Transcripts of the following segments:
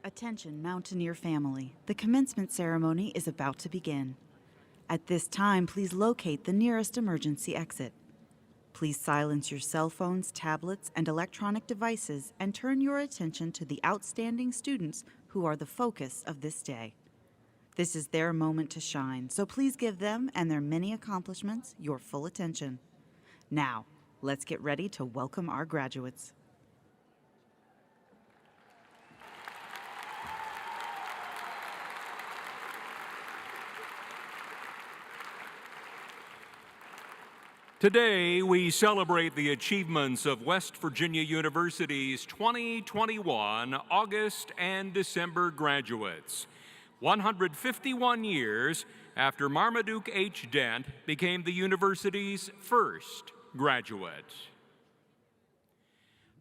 Attention, Mountaineer family. The commencement ceremony is about to begin. At this time, please locate the nearest emergency exit. Please silence your cell phones, tablets, and electronic devices and turn your attention to the outstanding students who are the focus of this day. This is their moment to shine, so please give them and their many accomplishments your full attention. Now, let's get ready to welcome our graduates. Today, we celebrate the achievements of West Virginia University's 2021 August and December graduates. 151 years after Marmaduke H. Dent became the university's first graduate.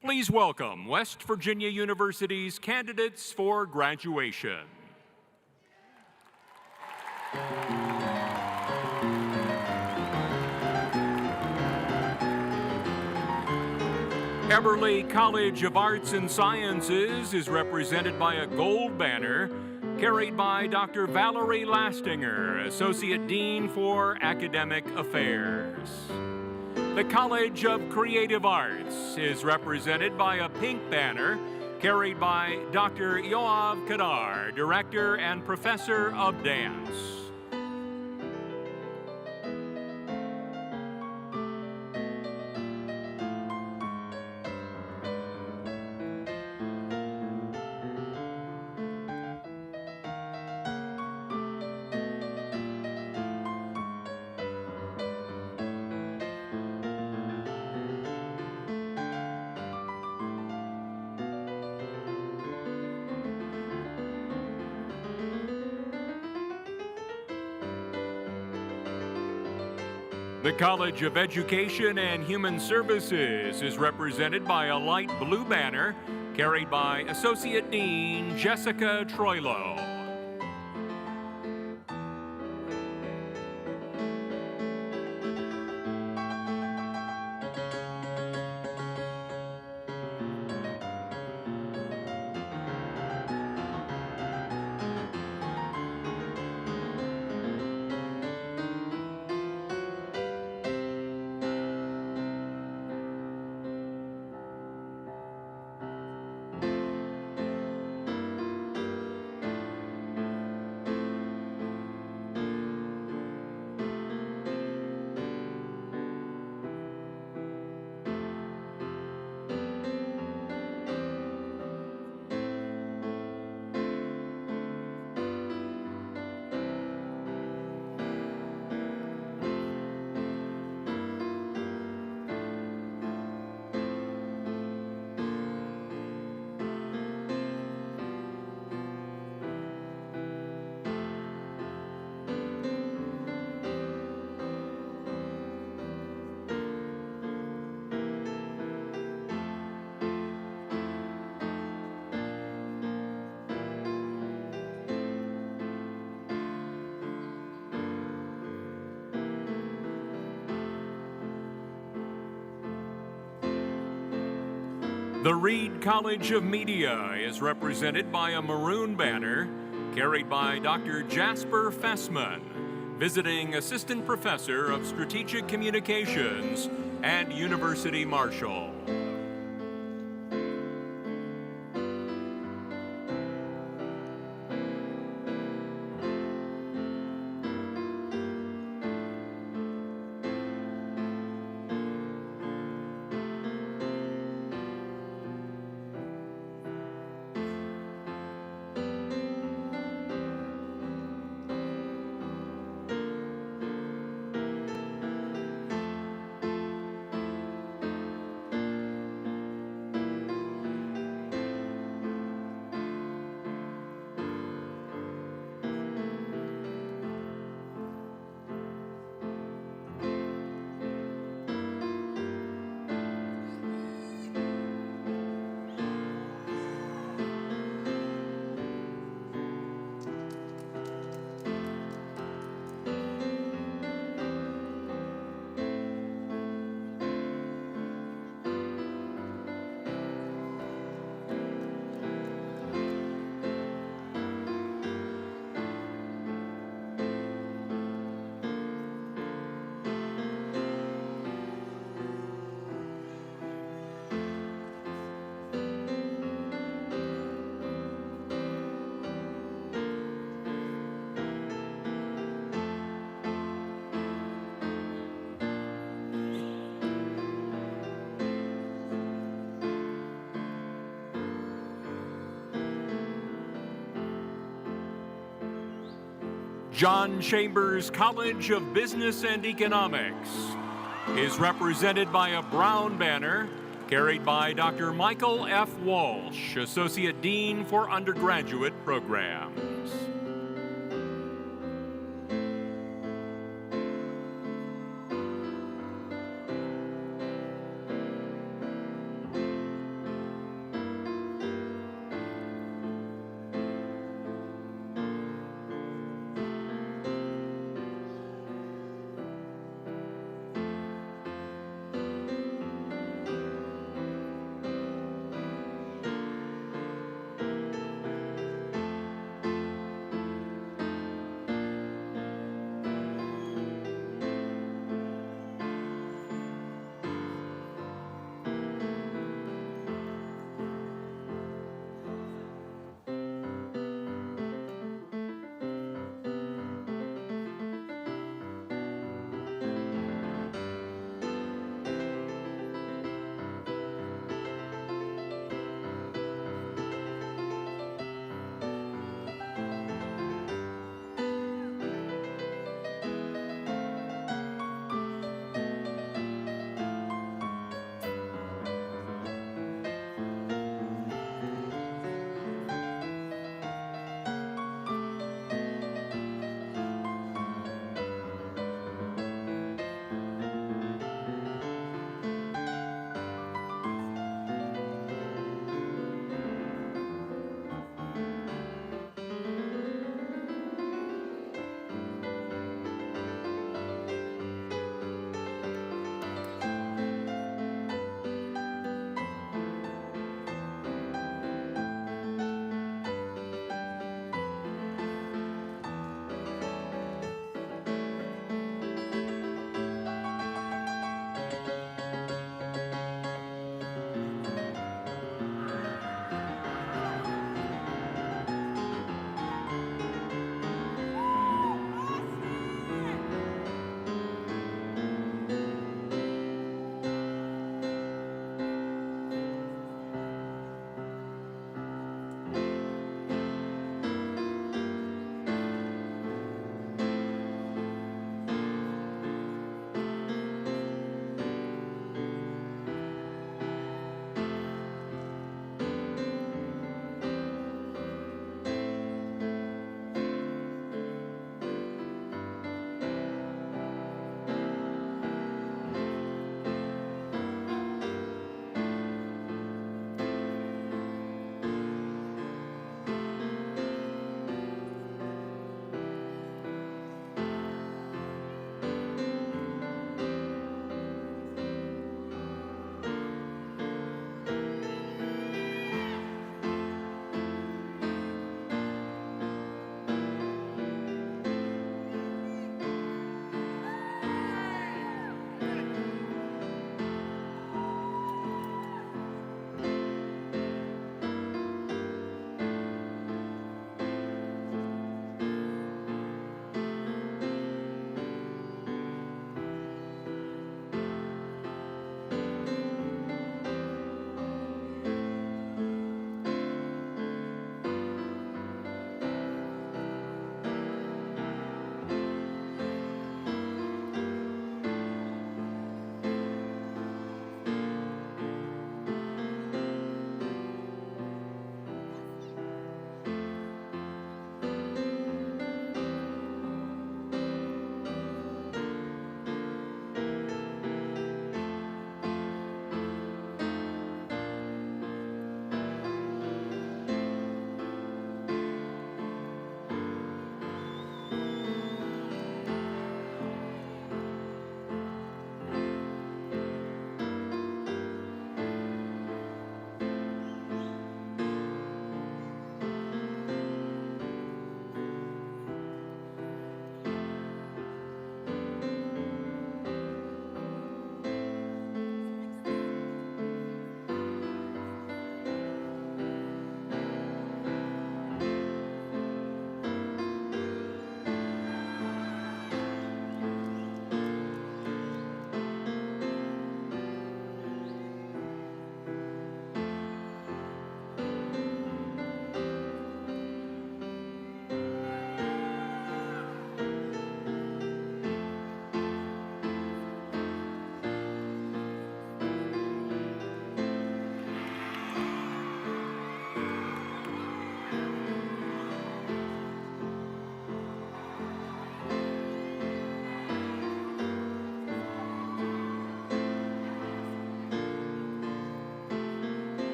Please welcome West Virginia University's candidates for graduation. Eberly College of Arts and Sciences is represented by a gold banner carried by Dr. Valerie Lastinger, Associate Dean for Academic Affairs. The College of Creative Arts is represented by a pink banner carried by Dr. Yoav Kadar, Director and Professor of Dance. The College of Education and Human Services is represented by a light blue banner carried by Associate Dean Jessica Troilo. The Reed College of Media is represented by a maroon banner carried by Dr. Jasper Fessman, Visiting Assistant Professor of Strategic Communications and University Marshall. John Chambers College of Business and Economics is represented by a brown banner carried by Dr. Michael F. Walsh, Associate Dean for Undergraduate Programs.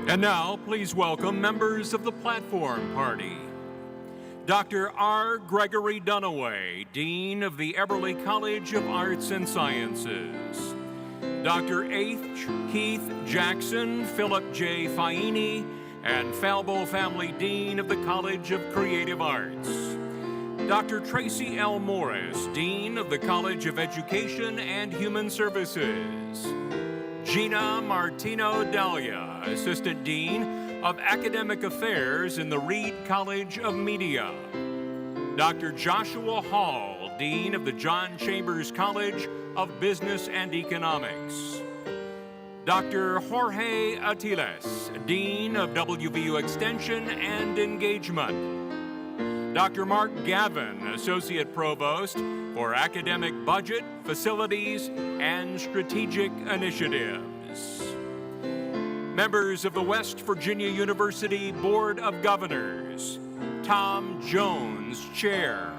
And now, please welcome members of the platform party. Dr. R. Gregory Dunaway, Dean of the Eberly College of Arts and Sciences. Dr. H. Keith Jackson, Philip J. Faini, and Falbo Family Dean of the College of Creative Arts. Dr. Tracy L. Morris, Dean of the College of Education and Human Services. Gina Martino Dahlia, Assistant Dean of Academic Affairs in the Reed College of Media. Dr. Joshua Hall, Dean of the John Chambers College of Business and Economics. Dr. Jorge Atiles, Dean of WVU Extension and Engagement. Dr. Mark Gavin, Associate Provost for Academic Budget, Facilities, and Strategic Initiatives. Members of the West Virginia University Board of Governors. Tom Jones, Chair.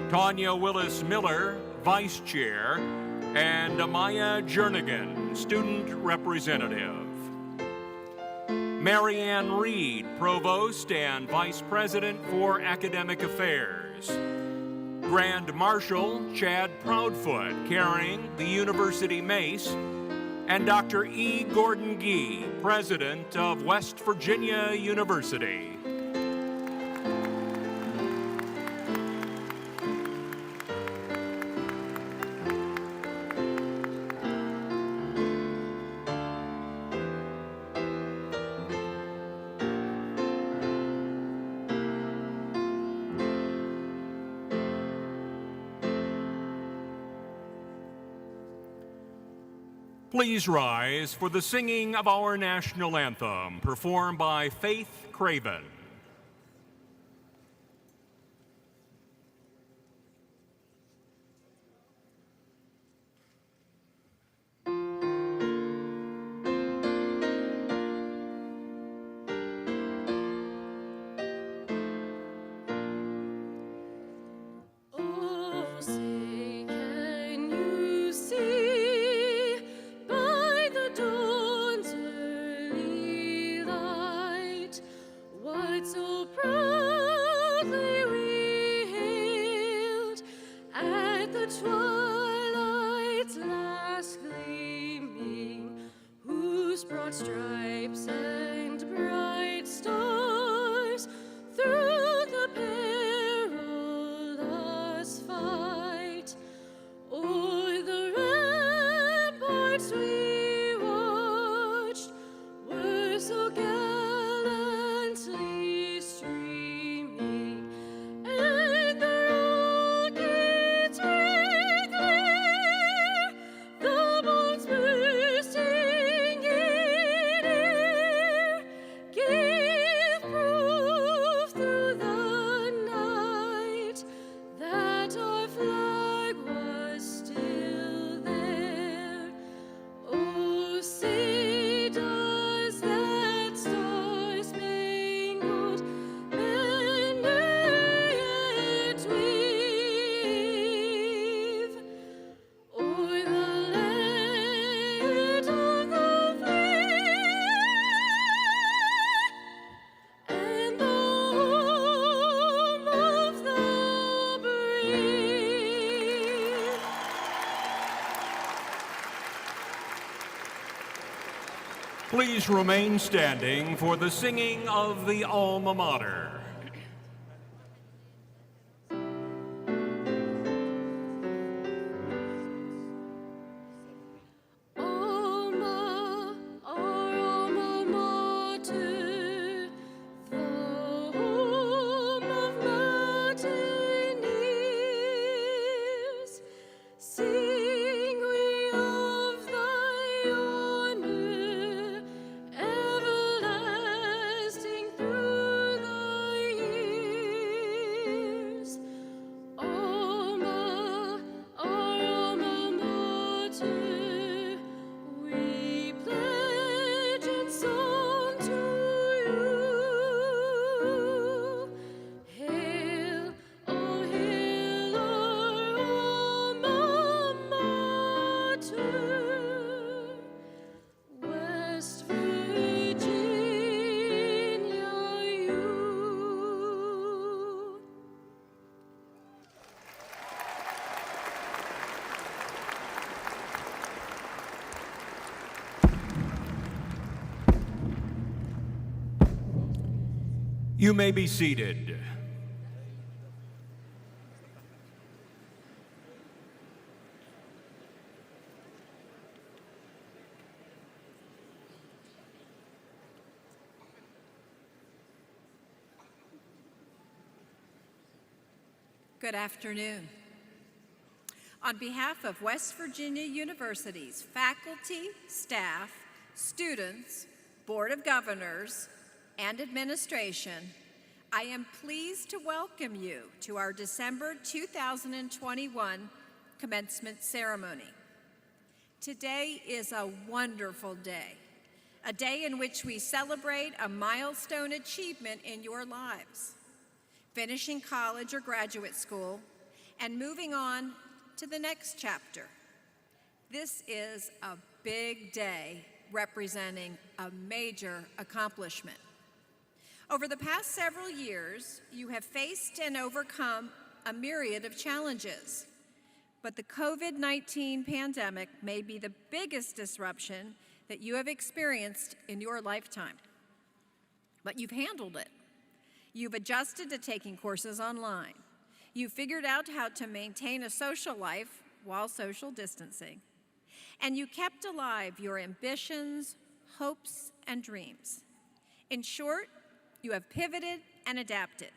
Tanya Willis Miller, Vice Chair. And Amaya Jernigan, Student Representative. Marianne Reed, Provost and Vice President for Academic Affairs. Grand Marshal Chad Proudfoot, carrying the University Mace. And Dr. E. Gordon Gee, President of West Virginia University. Please rise for the singing of our national anthem, performed by Faith Craven. Stripes and bright stars through the perilous fight. O'er the ramparts we watched were so gallantly streaming, and the rockets' red glare, the bombs bursting in air, gave proof through the night that our flag was still there. Oh, say does that star-spangled banner yet wave o'er the land of the free and the home of the brave? Please remain standing for the singing of the Alma Mater. Alma, our alma mater, the home of mountaineers, sing we of thy honor, everlasting through thy You may be seated. Good afternoon. On behalf of West Virginia University's faculty, staff, students, Board of Governors, and administration, I am pleased to welcome you to our December 2021 commencement ceremony. Today is a wonderful day, a day in which we celebrate a milestone achievement in your lives, finishing college or graduate school, and moving on to the next chapter. This is a big day representing a major accomplishment. Over the past several years, you have faced and overcome a myriad of challenges, but the COVID-19 pandemic may be the biggest disruption that you have experienced in your lifetime. But you've handled it. You've adjusted to taking courses online. You've figured out how to maintain a social life while social distancing. And you kept alive your ambitions, hopes, and dreams. In short, you have pivoted and adapted.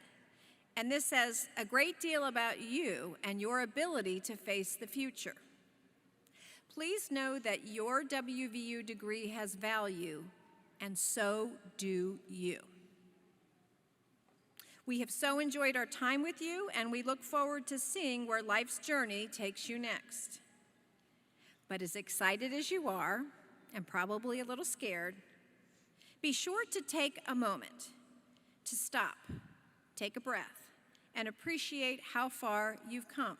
And this says a great deal about you and your ability to face the future. Please know that your WVU degree has value, and so do you. We have so enjoyed our time with you, and we look forward to seeing where life's journey takes you next. But as excited as you are, and probably a little scared, be sure to take a moment to stop, take a breath, and appreciate how far you've come.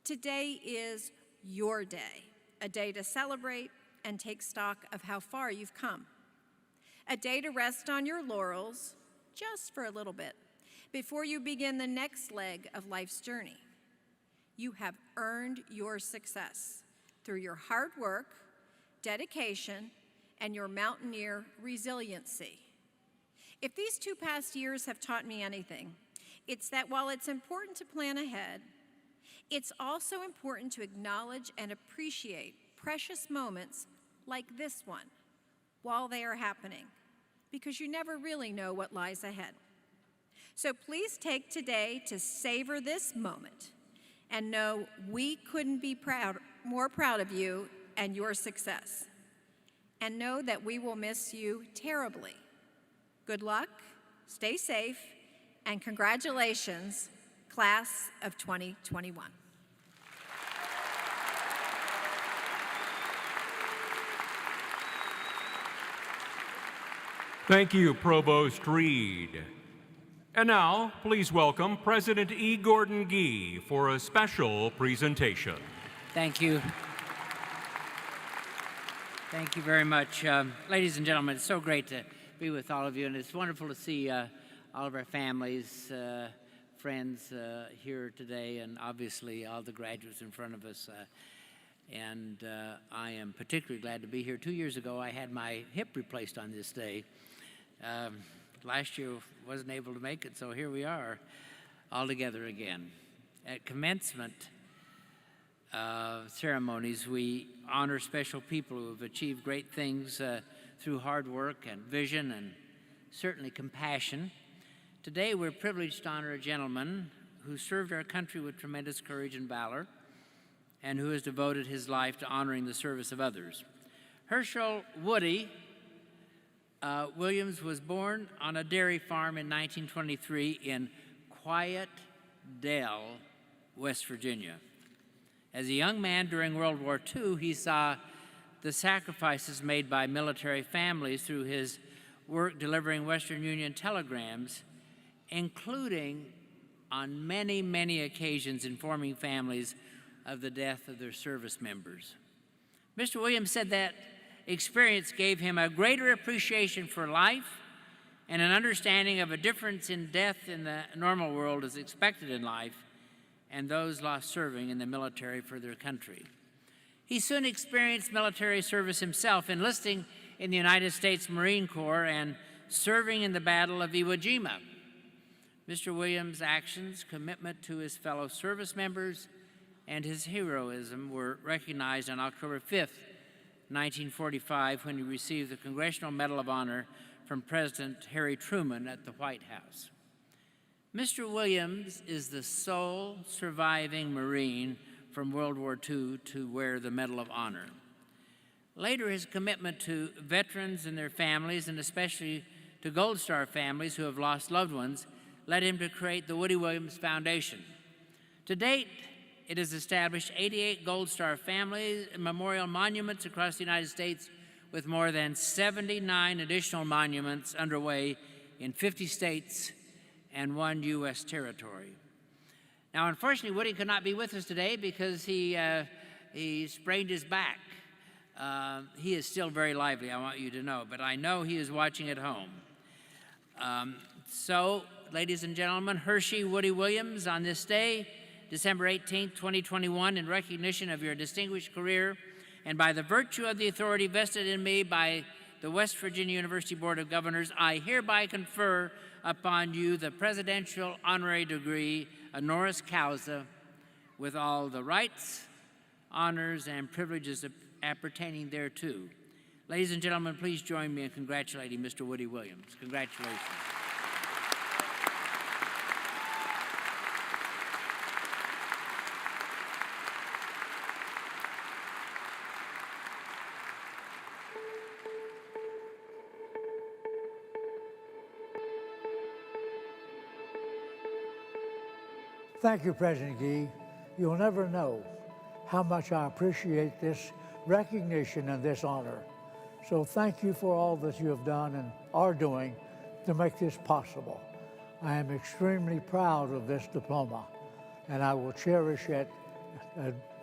Today is your day, a day to celebrate and take stock of how far you've come, a day to rest on your laurels, just for a little bit, before you begin the next leg of life's journey. You have earned your success through your hard work, dedication, and your mountaineer resiliency. If these 2 past years have taught me anything, it's that while it's important to plan ahead, it's also important to acknowledge and appreciate precious moments like this one while they are happening, because you never really know what lies ahead. So please take today to savor this moment and know we couldn't be more proud of you and your success. And know that we will miss you terribly. Good luck, stay safe, and congratulations, class of 2021. Thank you, Provost Reed. And now, please welcome President E. Gordon Gee for a special presentation. Thank you. Thank you very much. Ladies and gentlemen, it's so great to be with all of you, and it's wonderful to see all of our families, friends here today, and obviously all the graduates in front of us. I am particularly glad to be here. 2 years ago, I had my hip replaced on this day. Last year, wasn't able to make it, so here we are, all together again. At commencement ceremonies, we honor special people who have achieved great things through hard work and vision and certainly compassion. Today, we're privileged to honor a gentleman who served our country with tremendous courage and valor and who has devoted his life to honoring the service of others. Herschel Woody Williams was born on a dairy farm in 1923 in Quiet Dell, West Virginia. As a young man during World War II, he saw the sacrifices made by military families through his work delivering Western Union telegrams, including on many, many occasions informing families of the death of their service members. Mr. Williams said that experience gave him a greater appreciation for life and an understanding of a difference in death in the normal world as expected in life and those lost serving in the military for their country. He soon experienced military service himself, enlisting in the United States Marine Corps and serving in the Battle of Iwo Jima. Mr. Williams' actions, commitment to his fellow service members, and his heroism were recognized on October 5th, 1945, when he received the Congressional Medal of Honor from President Harry Truman at the White House. Mr. Williams is the sole surviving Marine from World War II to wear the Medal of Honor. Later, his commitment to veterans and their families, and especially to Gold Star families who have lost loved ones, led him to create the Woody Williams Foundation. To date, it has established 88 Gold Star family memorial monuments across the United States, with more than 79 additional monuments underway in 50 states and 1 U.S. territory. Now, unfortunately, Woody could not be with us today because he sprained his back. He is still very lively, I want you to know, but I know he is watching at home. So, ladies and gentlemen, Hershey Woody Williams, on this day, December 18, 2021, in recognition of your distinguished career and by the virtue of the authority vested in me by the West Virginia University Board of Governors, I hereby confer upon you the Presidential Honorary Degree honoris causa with all the rights, honors, and privileges appertaining thereto. Ladies and gentlemen, please join me in congratulating Mr. Woody Williams. Congratulations. Thank you, President Gee. You'll never know how much I appreciate this recognition and this honor. So thank you for all that you have done and are doing to make this possible. I am extremely proud of this diploma, and I will cherish it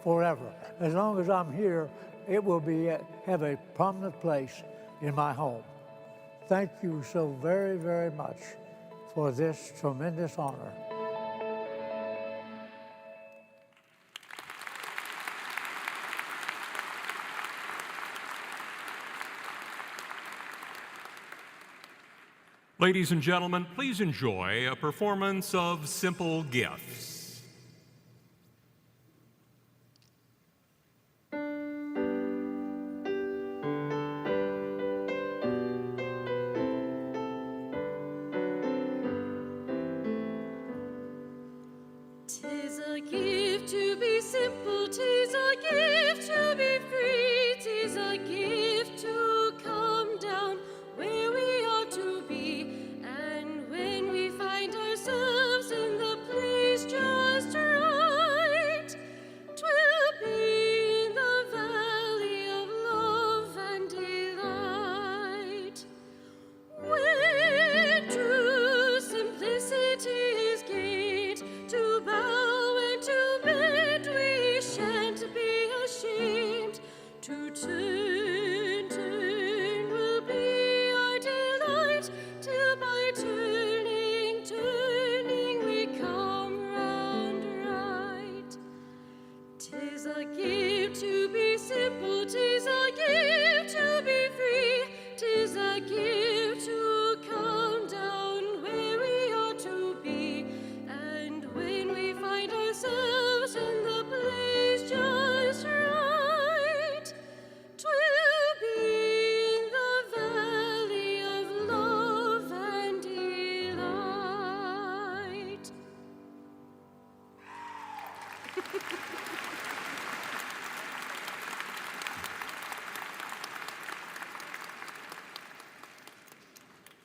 forever. As long as I'm here, it will have a prominent place in my home. Thank you so very, very much for this tremendous honor. Ladies and gentlemen, please enjoy a performance of Simple Gifts. Tis a gift to be simple, tis a gift to be free, tis a gift to come down where we ought to be. And when we find ourselves in the place just right, 'twill be in the valley of love and delight, where true simplicity is gained. To bow and to bend, we shan't be ashamed. To turn will be our delight, till by turning, we come round right. 'Tis a gift to be simple, 'tis a gift to be free, 'tis a gift to come down where we ought to be. And when we find ourselves in the place just right, 'twill be in the valley of love and delight.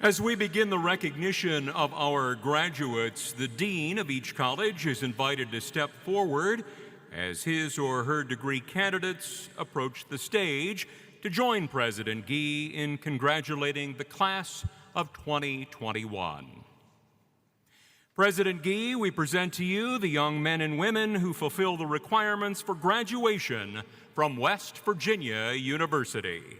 As we begin the recognition of our graduates, the dean of each college is invited to step forward as his or her degree candidates approach the stage to join President Gee in congratulating the class of 2021. President Gee, we present to you the young men and women who fulfill the requirements for graduation from West Virginia University.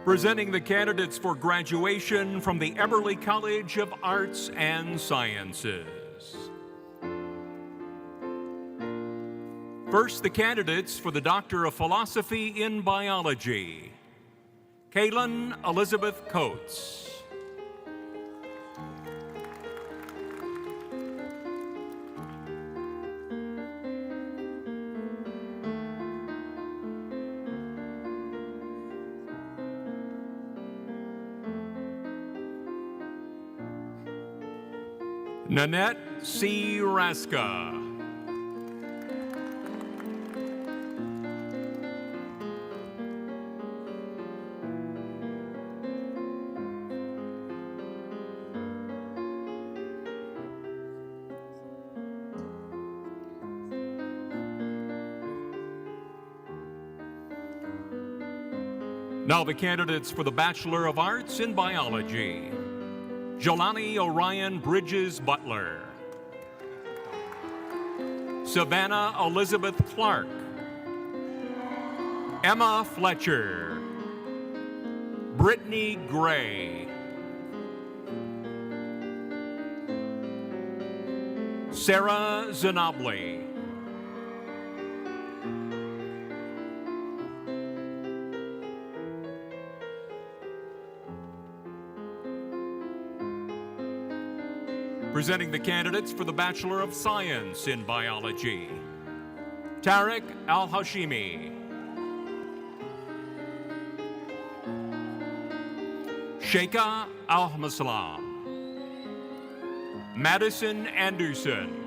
Presenting the candidates for graduation from the Eberly College of Arts and Sciences. First, the candidates for the Doctor of Philosophy in Biology. Kaylin Elizabeth Coates. Nanette C. Raska. Now the candidates for the Bachelor of Arts in Biology. Jelani Orion Bridges Butler. Savannah Elizabeth Clark. Emma Fletcher. Brittany Gray. Sarah Zenobli. Presenting the candidates for the Bachelor of Science in Biology. Tarek Al-Hashimi. Sheikha Al-Maslam. Madison Anderson.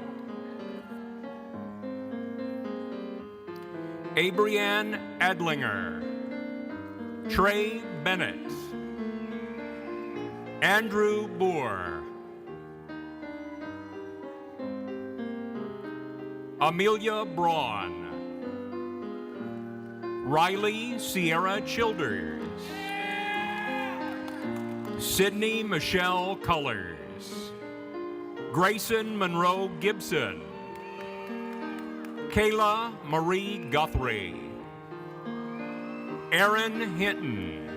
Abrianne Adlinger. Trey Bennett. Andrew Boer. Amelia Braun. Riley Sierra Childers. Sydney Michelle Cullers. Grayson Monroe Gibson. Kayla Marie Guthrie. Erin Hinton.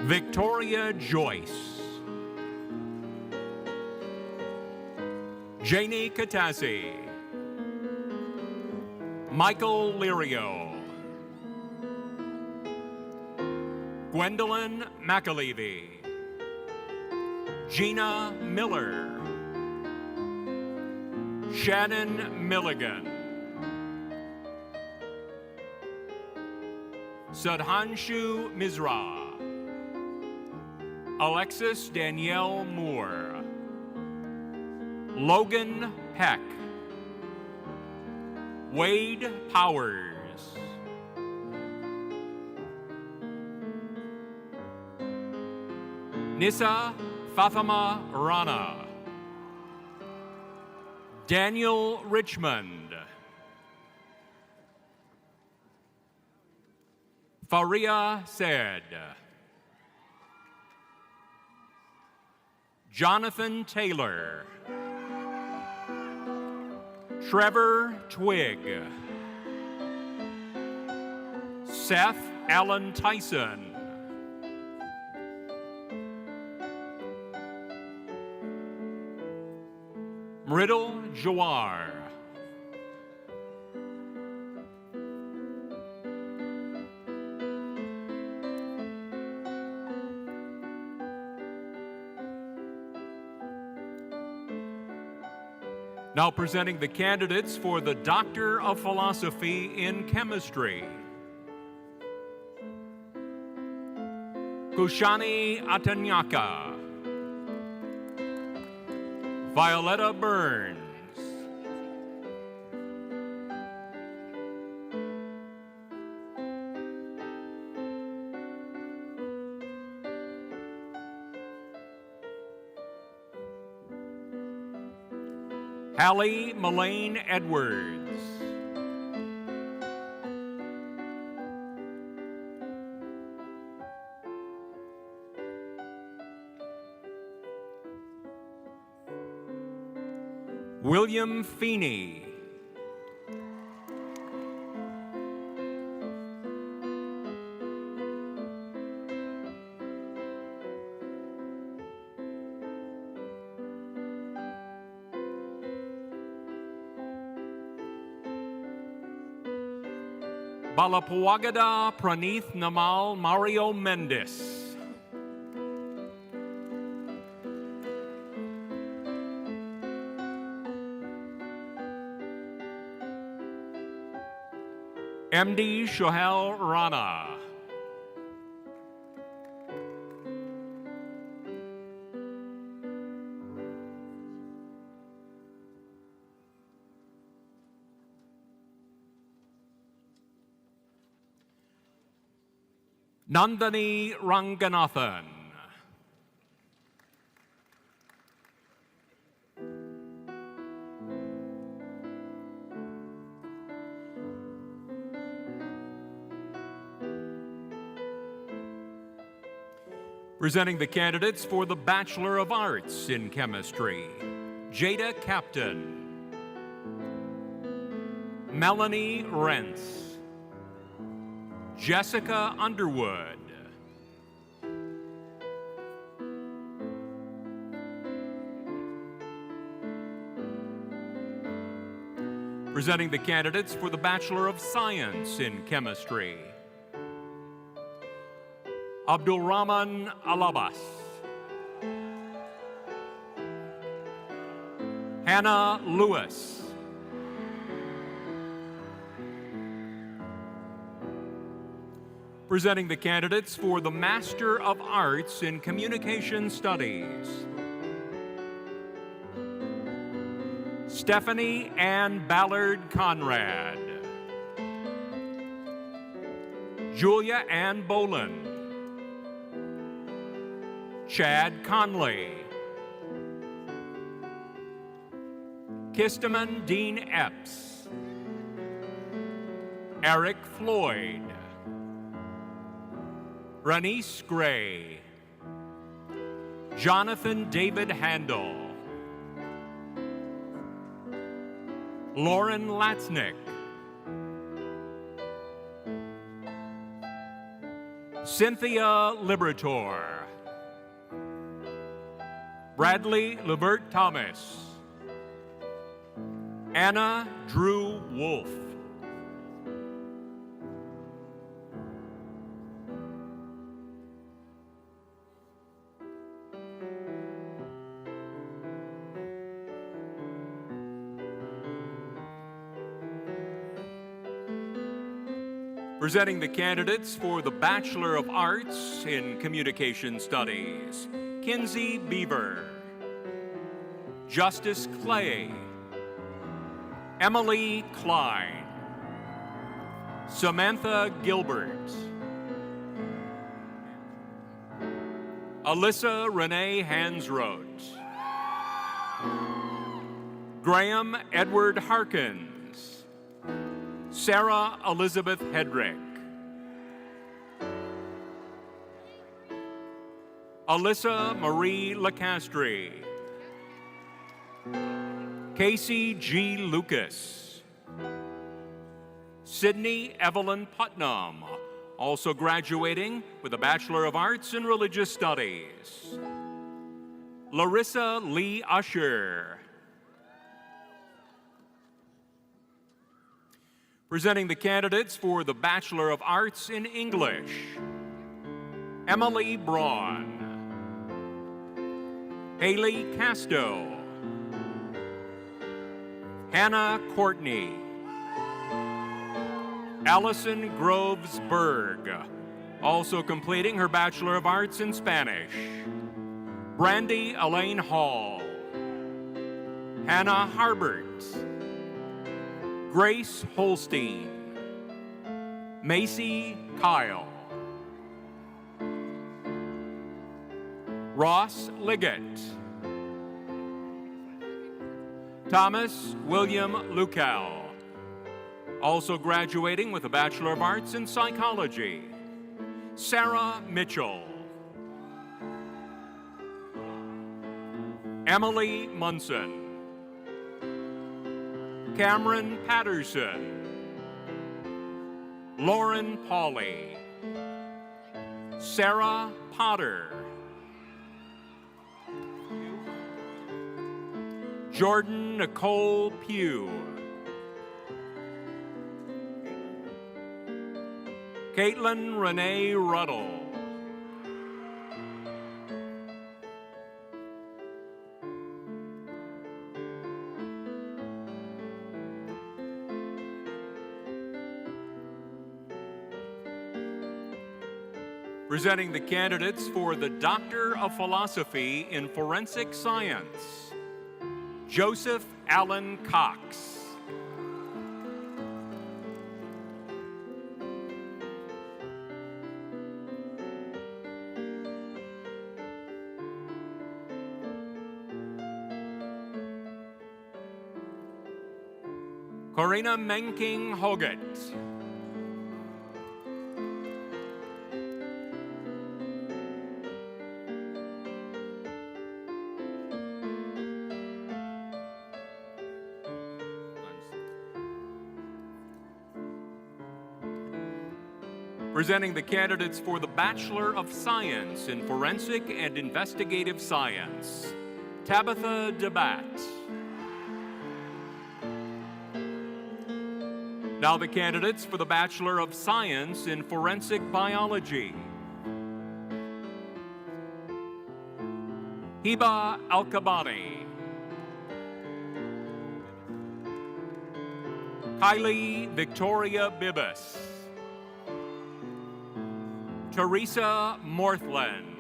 Victoria Joyce. Janie Katassi. Michael Lirio. Gwendolyn McAlevey. Gina Miller. Shannon Milligan. Sudhanshu Mizra. Alexis Danielle Moore. Logan Peck. Wade Powers. Nissa Fatima Rana. Daniel Richmond. Faria Said. Jonathan Taylor. Trevor Twig. Seth Allen Tyson. Mriddle Jawar. Now presenting the candidates for the Doctor of Philosophy in Chemistry. Kushani Atanyaka. Violetta Burns. Hallie Mullane Edwards. William Feeney. Balapuagada Pranith Namal Mario Mendis. MD Shohel Rana. Nandani Ranganathan. Presenting the candidates for the Bachelor of Arts in Chemistry: Jada Captain, Melanie Rentz, Jessica Underwood, presenting the candidates for the Bachelor of Science in Chemistry: Abdulrahman Alabas, Hannah Lewis, presenting the candidates for the Master of Arts in Communication Studies: Stephanie Ann Ballard Conrad, Julia Ann Boland, Chad Conley, Kistaman Dean Epps, Eric Floyd, Ranice Gray, Jonathan David Handel, Lauren Latznick, Cynthia Liberator, Bradley Levert Thomas, Anna Drew Wolf, presenting the candidates for the Bachelor of Arts in Communication Studies: Kinsey Beaver, Justice Clay, Emily Klein, Samantha Gilbert, Alyssa Renee Hansroth, Graham Edward Harkins, Sarah Elizabeth Hedrick, Alyssa Marie Lacastre, Casey G. Lucas, Sydney Evelyn Putnam, also graduating with a Bachelor of Arts in Religious Studies, Larissa Lee Usher, presenting the candidates for the Bachelor of Arts in English: Emily Braun, Haley Casto, Hannah Courtney, Allison Groves Berg, also completing her Bachelor of Arts in Spanish, Brandy Elaine Hall, Hannah Harbert, Grace Holstein, Macy Kyle, Ross Liggett, Thomas William Lucal, also graduating with a Bachelor of Arts in Psychology, Sarah Mitchell, Emily Munson, Cameron Patterson, Lauren Pauley, Sarah Potter, Jordan Nicole Pugh, Caitlin Renee Ruddle. Presenting the candidates for the Doctor of Philosophy in Forensic Science, Joseph Allen Cox. Corina Menking Hoggett. Presenting the candidates for the Bachelor of Science in Forensic and Investigative Science, Tabitha DeBatt. Now the candidates for the Bachelor of Science in Forensic Biology, Hiba Al-Kabani, Kylie Victoria Bibas, Teresa Morthland,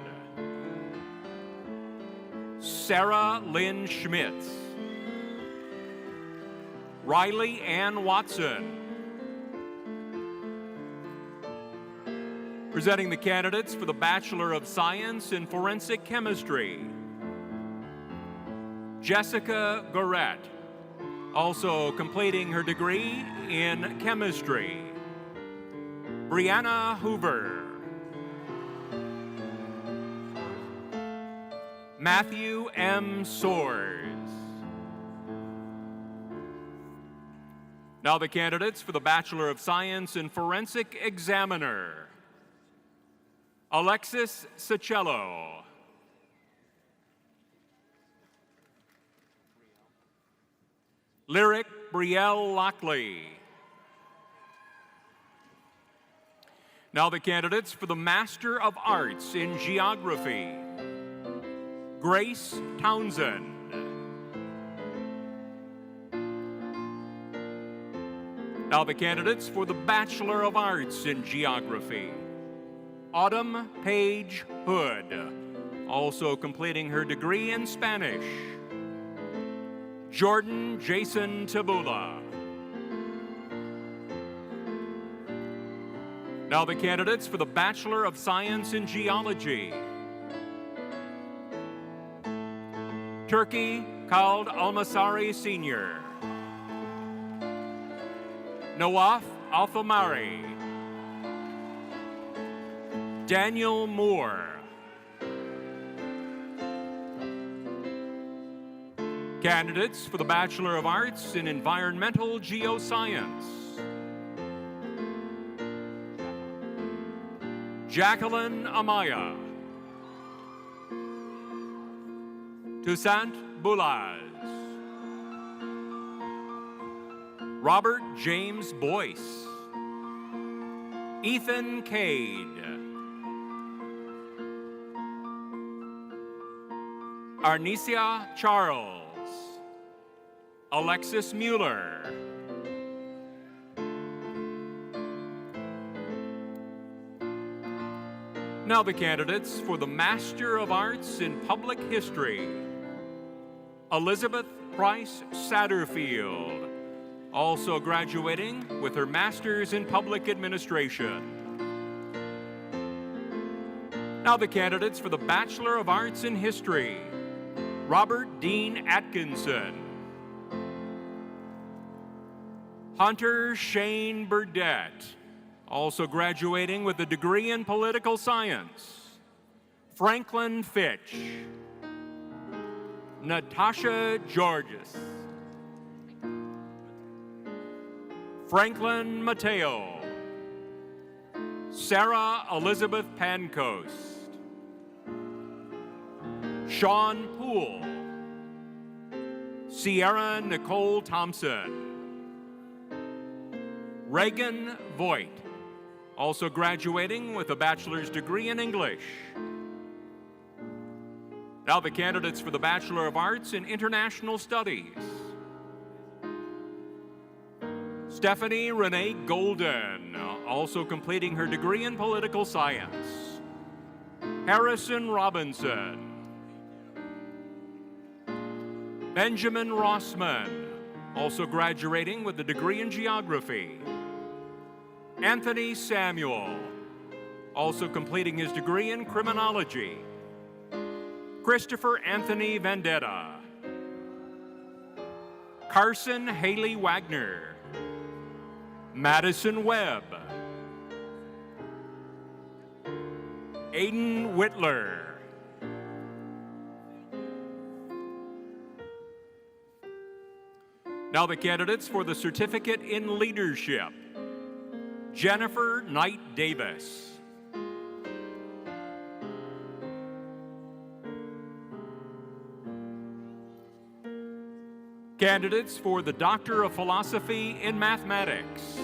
Sarah Lynn Schmitz, Riley Ann Watson. Presenting the candidates for the Bachelor of Science in Forensic Chemistry, Jessica Goret, also completing her degree in chemistry, Brianna Hoover, Matthew M. Soares. Now the candidates for the Bachelor of Science in Forensic Examiner, Alexis Sichello, Lyric Brielle Lockley. Now the candidates for the Master of Arts in Geography, Grace Townsend, now the candidates for the Bachelor of Arts in Geography, Autumn Page Hood, also completing her degree in Spanish, Jordan Jason Tabula. Now the candidates for the Bachelor of Science in Geology, Turkey Khaled Almasari Sr., Nawaf Alfamari, Daniel Moore, candidates for the Bachelor of Arts in Environmental Geoscience, Jacqueline Amaya, Toussaint Boulaz, Robert James Boyce, Ethan Cade, Arnesia Charles, Alexis Mueller, now the candidates for the Master of Arts in Public History, Elizabeth Price Satterfield, also graduating with her Master's in Public Administration. Now the candidates for the Bachelor of Arts in History, Robert Dean Atkinson, Hunter Shane Burdett, also graduating with a degree in Political Science, Franklin Fitch, Natasha Georges, Franklin Mateo, Sarah Elizabeth Pancoast, Sean Poole, Sierra Nicole Thompson, Reagan Voigt, also graduating with a bachelor's degree in English. Now the candidates for the Bachelor of Arts in International Studies. Stephanie Renee Golden, also completing her degree in Political Science. Harrison Robinson. Benjamin Rossman, also graduating with a degree in Geography. Anthony Samuel, also completing his degree in Criminology. Christopher Anthony Vendetta. Carson Haley Wagner. Madison Webb. Aiden Whitler. Now the candidates for the Certificate in Leadership. Jennifer Knight Davis. Candidates for the Doctor of Philosophy in Mathematics.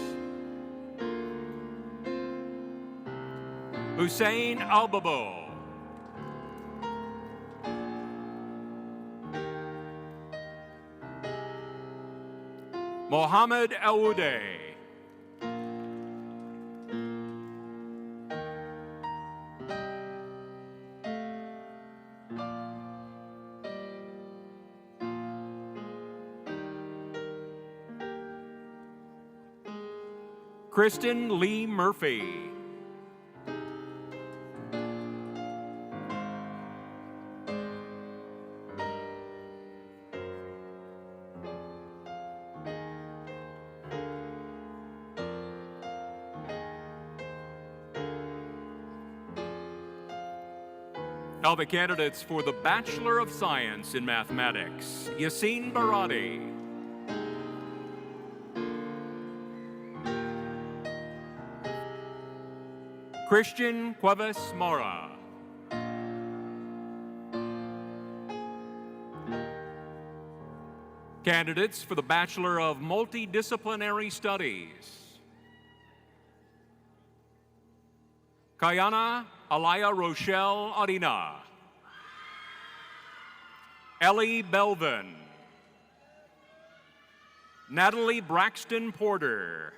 Hussein Albabo. Mohammed Aoude. Kristen Lee Murphy. Now the candidates for the Bachelor of Science in Mathematics. Yassine Barati. Christian Cuevas Mora. Candidates for the Bachelor of Multidisciplinary Studies. Kayana Alaya Rochelle Arina. Ellie Belvin. Natalie Braxton Porter.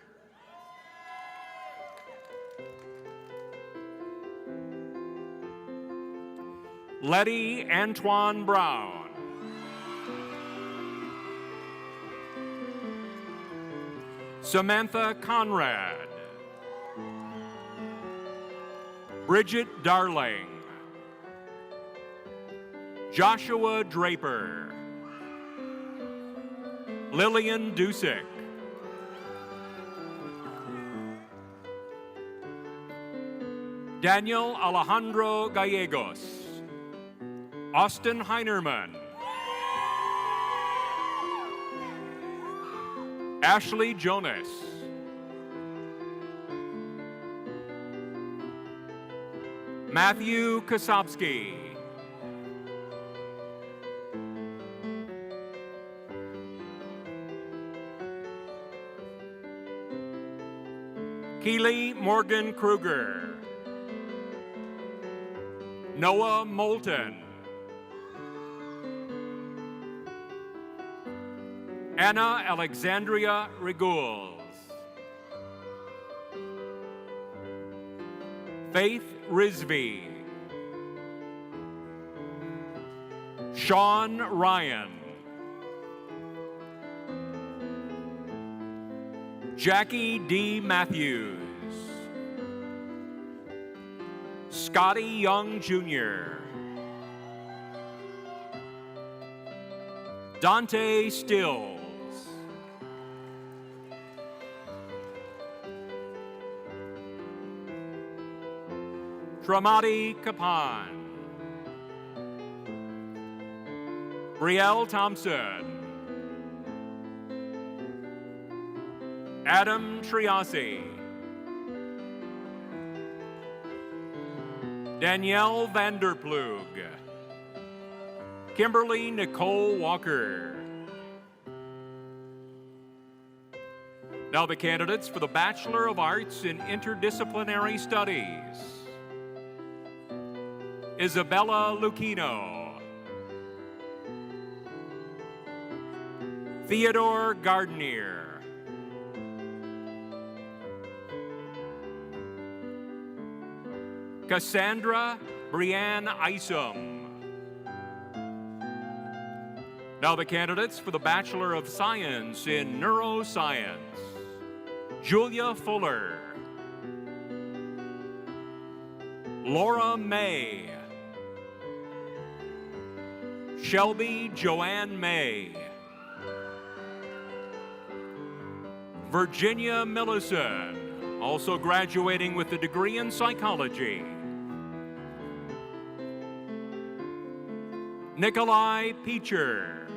Letty Antoine Brown. Samantha Conrad. Bridget Darling. Joshua Draper. Lillian Dusick. Daniel Alejandro Gallegos. Austin Heinerman. Ashley Jonas. Matthew Kosovsky. Keely Morgan Kruger. Noah Moulton. Anna Alexandria Reguls. Faith Rizvi. Sean Ryan. Jackie D. Matthews. Scotty Young Jr. Dante Stills. Tramati Kapan. Brielle Thompson. Adam Triasi. Danielle Vanderplug. Kimberly Nicole Walker. Now the candidates for the Bachelor of Arts in Interdisciplinary Studies. Isabella Lucchino. Theodore Gardner. Cassandra Brianne Isom. Now the candidates for the Bachelor of Science in Neuroscience. Julia Fuller. Laura May. Shelby Joanne May. Virginia Millison, also graduating with a degree in psychology. Nikolai Peacher.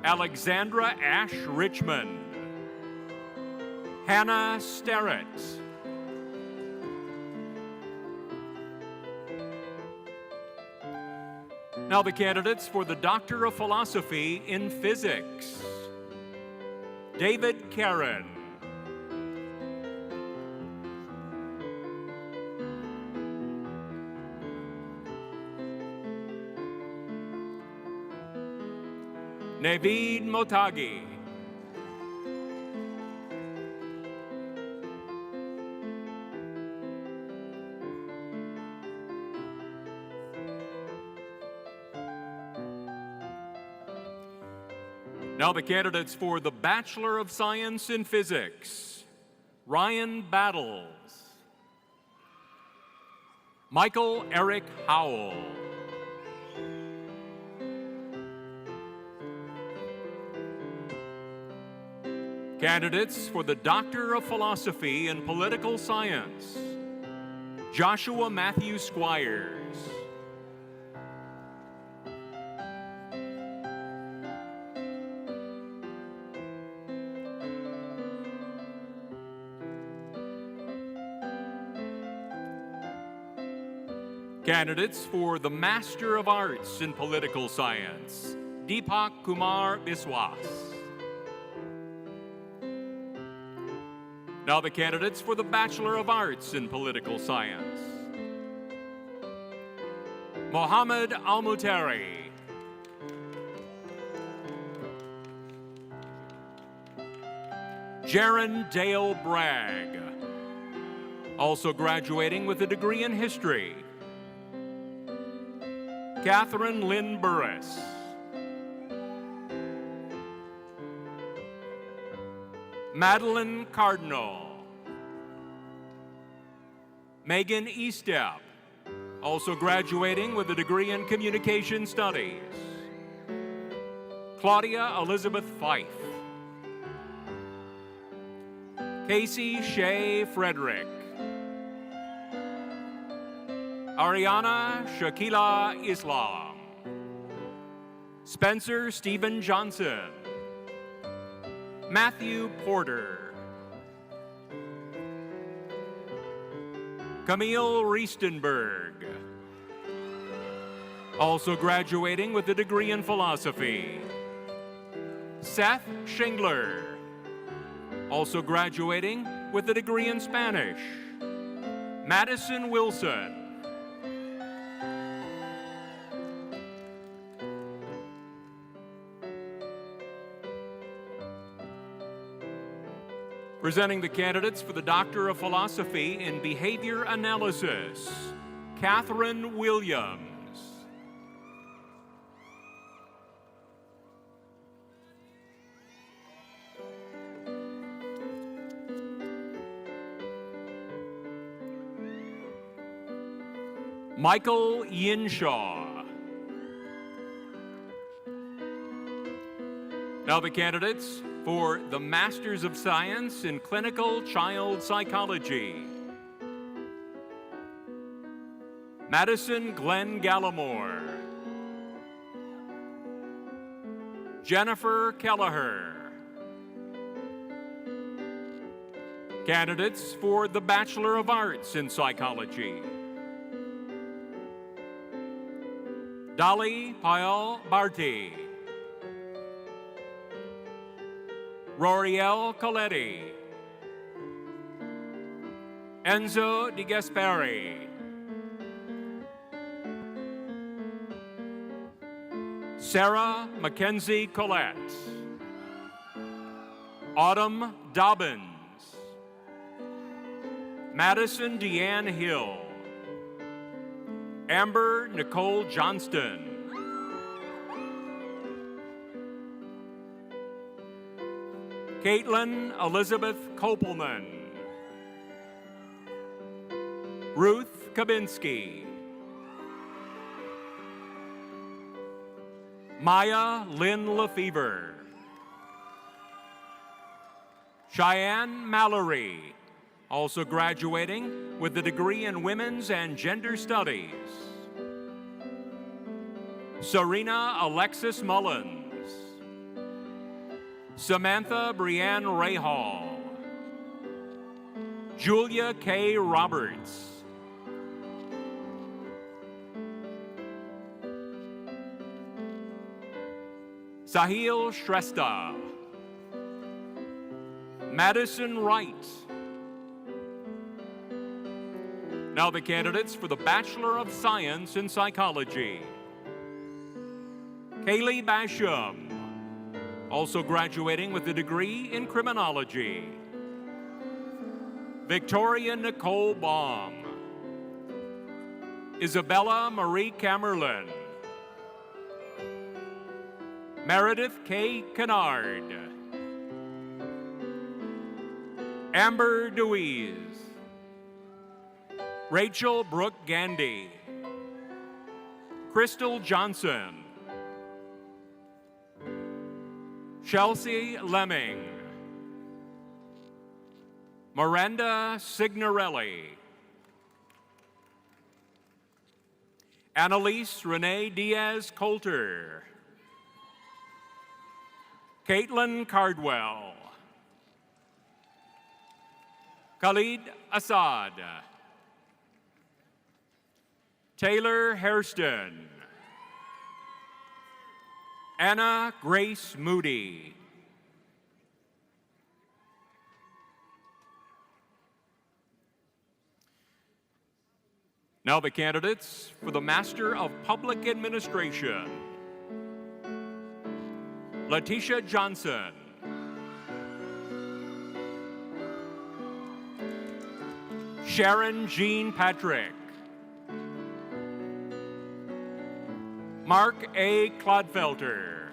Alexandra Ash Richmond. Hannah Starrett. Now the candidates for the Doctor of Philosophy in Physics. David Karen. Naveed Motagi. Now the candidates for the Bachelor of Science in Physics. Ryan Battles. Michael Eric Howell. Candidates for the Doctor of Philosophy in Political Science. Joshua Matthew Squires. Candidates for the Master of Arts in Political Science. Deepak Kumar Biswas. Now the candidates for the Bachelor of Arts in Political Science. Mohammed Al-Mutari. Jaron Dale Bragg, also graduating with a degree in history. Catherine Lynn Burris. Madeline Cardinal. Megan Estep, also graduating with a degree in communication studies. Claudia Elizabeth Fife. Casey Shea Frederick. Ariana Shakila Islam. Spencer Stephen Johnson. Matthew Porter. Camille Riestenberg, also graduating with a degree in philosophy. Seth Schingler, also graduating with a degree in Spanish. Madison Wilson. Presenting the candidates for the Doctor of Philosophy in Behavior Analysis, Catherine Williams. Michael Yinshaw. Now the candidates for the Masters of Science in Clinical Child Psychology. Madison Glenn Gallimore. Jennifer Kelleher. Candidates for the Bachelor of Arts in Psychology. Dolly Payal Bharti. Roriel Coletti, Enzo Di Gasperi, Sarah Mackenzie Collette, Autumn Dobbins, Madison Deanne Hill, Amber Nicole Johnston, Caitlin Elizabeth Kopelman, Ruth Kabinski, Maya Lynn Lefevre, Cheyenne Mallory, also graduating with a degree in Women's and Gender Studies. Serena Alexis Mullins, Samantha Brianne Rahal, Julia K. Roberts, Sahil Shrestha, Madison Wright. Now the candidates for the Bachelor of Science in Psychology. Kaylee Basham, also graduating with a degree in Criminology. Victoria Nicole Baum, Isabella Marie Camerlin, Meredith K. Kennard, Amber Deweese, Rachel Brooke Gandy, Crystal Johnson, Chelsea Lemming, Miranda Signorelli, Annalise Renee Diaz Coulter, Caitlin Cardwell, Khalid Assad, Taylor Hairston, Anna Grace Moody, now the candidates for the Master of Public Administration. Letitia Johnson, Sharon Jean Patrick, Mark A. Clodfelter.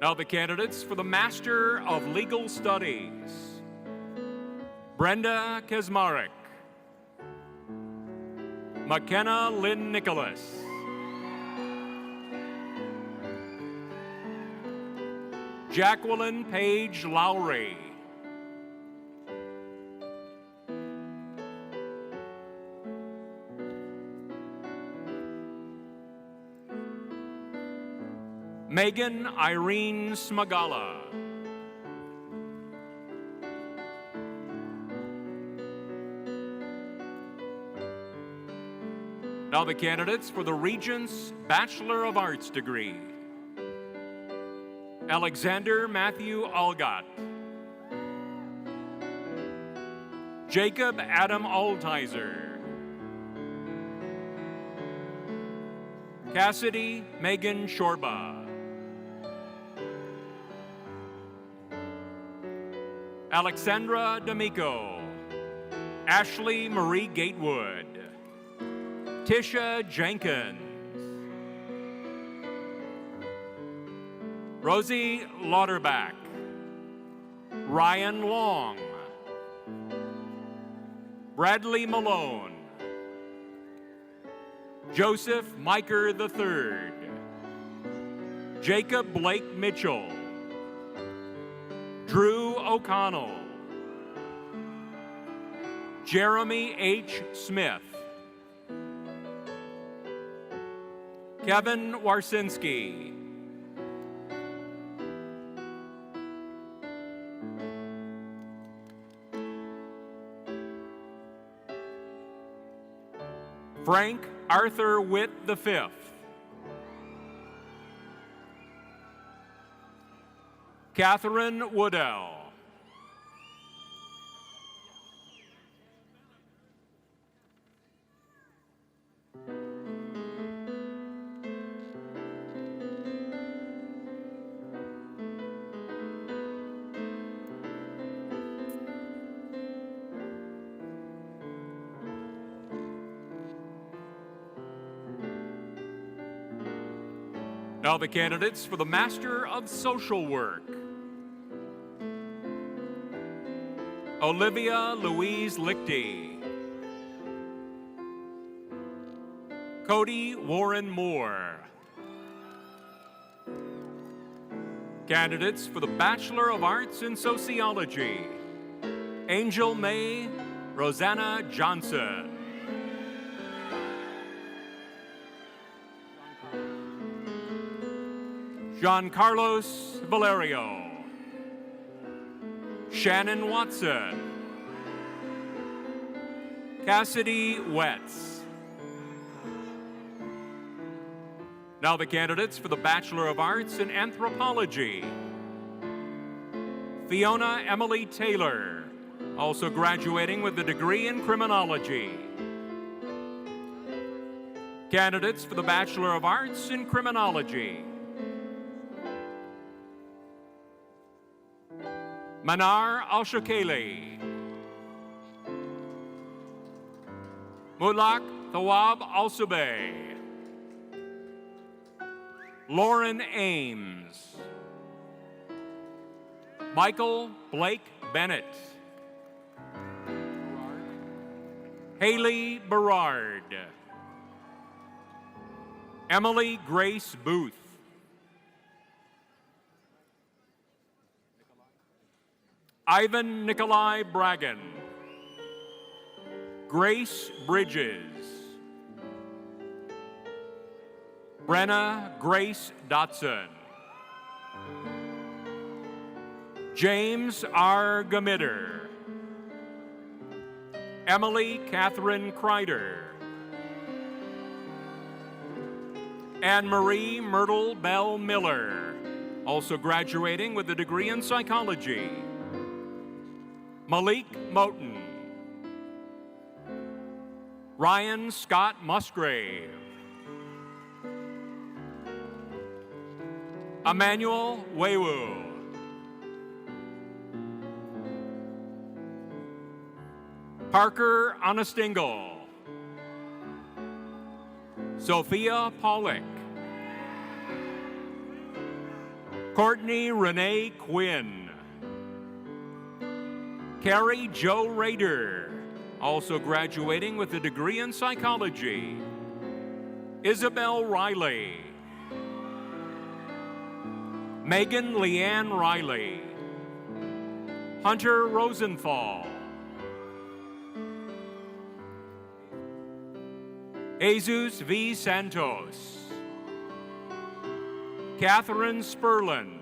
Now the candidates for the Master of Legal Studies. Brenda Kesmarek, McKenna Lynn Nicholas, Jacqueline Page Lowry, Megan Irene Smagala, now the candidates for the Regents Bachelor of Arts degree. Alexander Matthew Algot, Jacob Adam Altizer, Cassidy Megan Shorba, Alexandra D'Amico, Ashley Marie Gatewood, Tisha Jenkins, Rosie Lauterbach, Ryan Long, Bradley Malone, Joseph Miker III, Jacob Blake Mitchell, Drew O'Connell, Jeremy H. Smith, Kevin Warsinski, Frank Arthur Witt V, Catherine Woodell. Now the candidates for the Master of Social Work. Olivia Louise Lichty. Cody Warren Moore. Candidates for the Bachelor of Arts in Sociology. Angel May Rosanna Johnson. Giancarlos Valerio. Shannon Watson. Cassidy Wetz. Now the candidates for the Bachelor of Arts in Anthropology. Fiona Emily Taylor, also graduating with a degree in Criminology. Candidates for the Bachelor of Arts in Criminology. Manar Al-Shakeli. Mulak Thawab Al-Subay. Lauren Ames. Michael Blake Bennett. Haley Berard. Emily Grace Booth. Ivan Nikolai Bragan. Grace Bridges. Brenna Grace Dotson. James R. Gamitter. Emily Catherine Kreider. Anne-Marie Myrtle Bell Miller, also graduating with a degree in psychology. Malik Moten. Ryan Scott Musgrave. Emmanuel Wewu. Parker Anastingle. Sophia Pollock. Courtney Renee Quinn. Carrie Jo Rader, also graduating with a degree in psychology. Isabel Riley. Megan Leanne Riley. Hunter Rosenthal. Jesus V. Santos. Catherine Sperlin.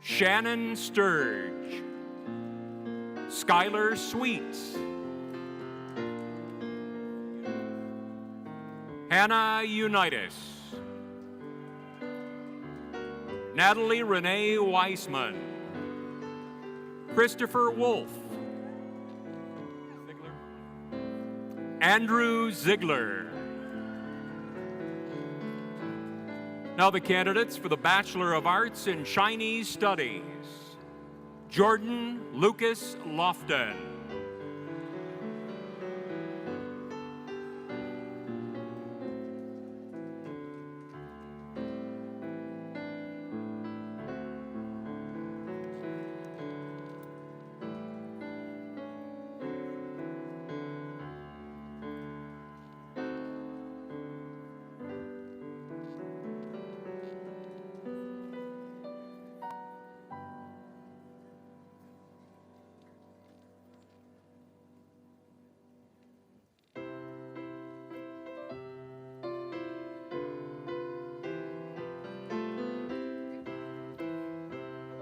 Shannon Sturge. Skylar Sweets. Hannah Unitas. Natalie Renee Weissman. Christopher Wolf. Andrew Ziegler. Now the candidates for the Bachelor of Arts in Chinese Studies. Jordan Lucas Lofton.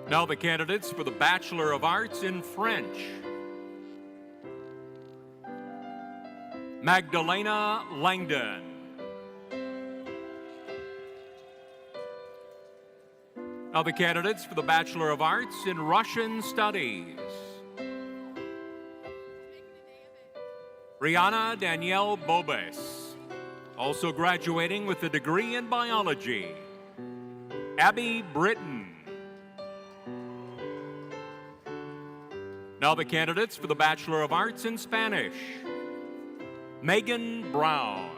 Now the candidates for the Bachelor of Arts in French. Magdalena Langdon. Now the candidates for the Bachelor of Arts in Russian Studies. Rihanna Danielle Bobes, also graduating with a degree in biology. Abby Britton. Now the candidates for the Bachelor of Arts in Spanish. Megan Brown.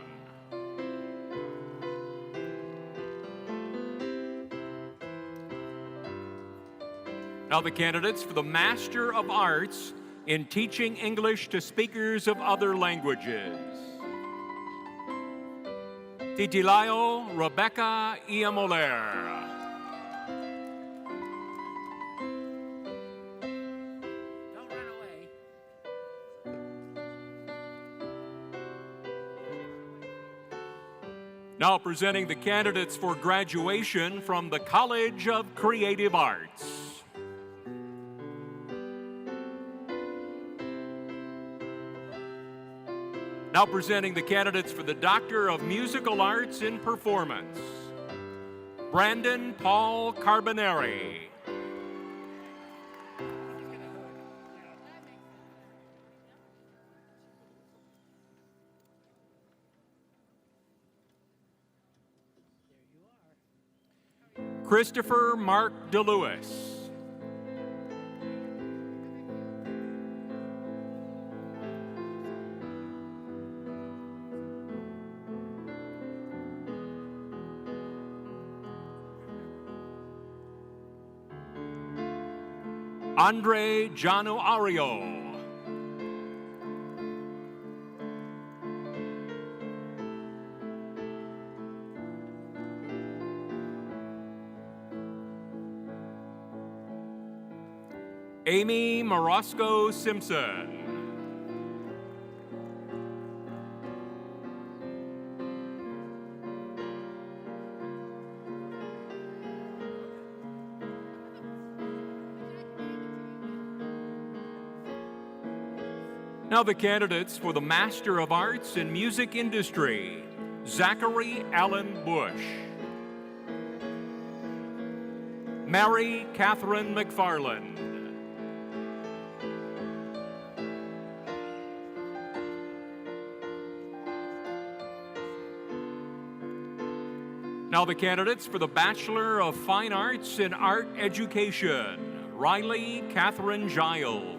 Now the candidates for the Master of Arts in Teaching English to Speakers of Other Languages. Titilayo Rebecca Iamoler. Don't run away. Now presenting the candidates for graduation from the College of Creative Arts. Now presenting the candidates for the Doctor of Musical Arts in Performance. Brandon Paul Carbonari. Christopher Mark DeLewis. Andre Januario. Amy Morosco Simpson. Now the candidates for the Master of Arts in Music Industry. Zachary Allen Bush. Mary Catherine McFarland. Now the candidates for the Bachelor of Fine Arts in Art Education. Riley Catherine Giles.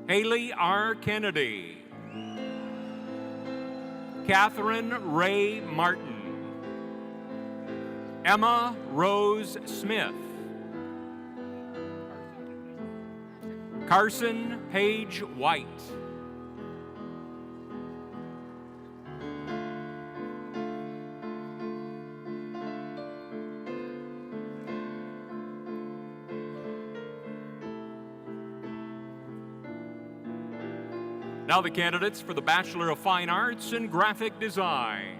Haley R. Kennedy. Catherine Ray Martin. Emma Rose Smith. Carson Page White. Now the candidates for the Bachelor of Fine Arts in Graphic Design.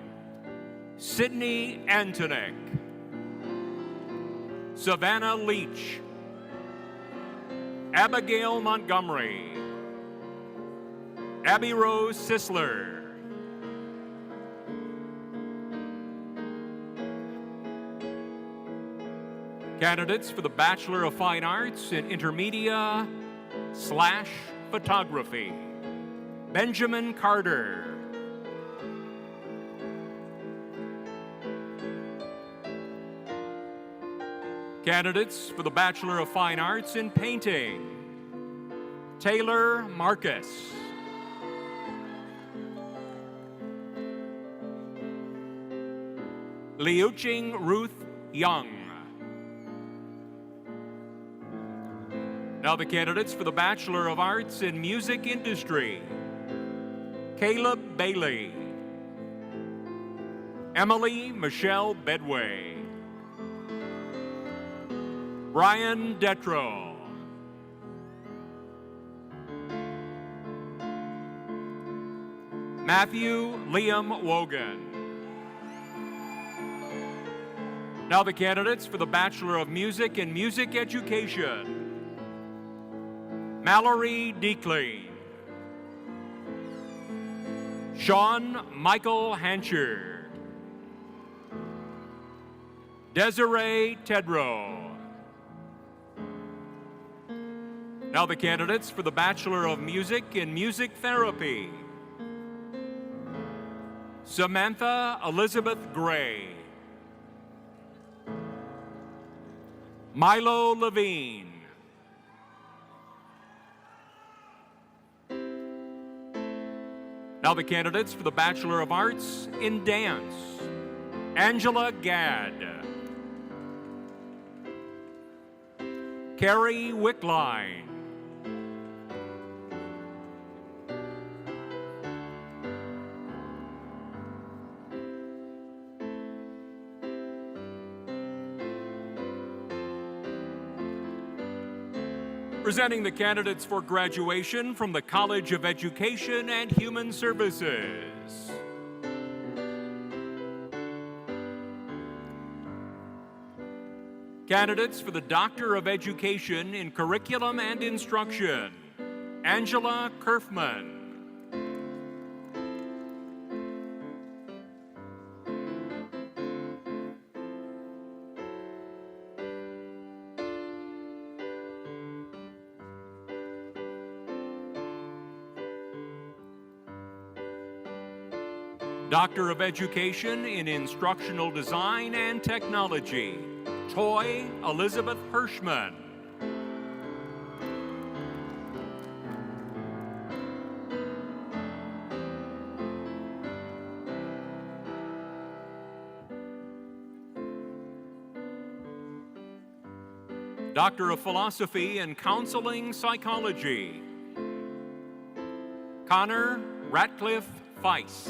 Sydney Antonick. Savannah Leach. Abigail Montgomery. Abby Rose Sisler. Candidates for the Bachelor of Fine Arts in Intermedia/Photography. Benjamin Carter. Candidates for the Bachelor of Fine Arts in Painting. Taylor Marcus. Liuching Ruth Young. Now the candidates for the Bachelor of Arts in Music Industry. Caleb Bailey. Emily Michelle Bedway. Brian Detro. Matthew Liam Wogan. Now the candidates for the Bachelor of Music in Music Education. Mallory Deakley. Sean Michael Hancher. Desiree Tedrow. Now the candidates for the Bachelor of Music in Music Therapy. Samantha Elizabeth Gray. Milo Levine. Now the candidates for the Bachelor of Arts in Dance. Angela Gadd. Carrie Wickline. Presenting the candidates for graduation from the College of Education and Human Services. Candidates for the Doctor of Education in Curriculum and Instruction. Angela Kerfman. Doctor of Education in Instructional Design and Technology, Toy Elizabeth Hirschman. Doctor of Philosophy in Counseling Psychology, Connor Ratcliffe Feiss.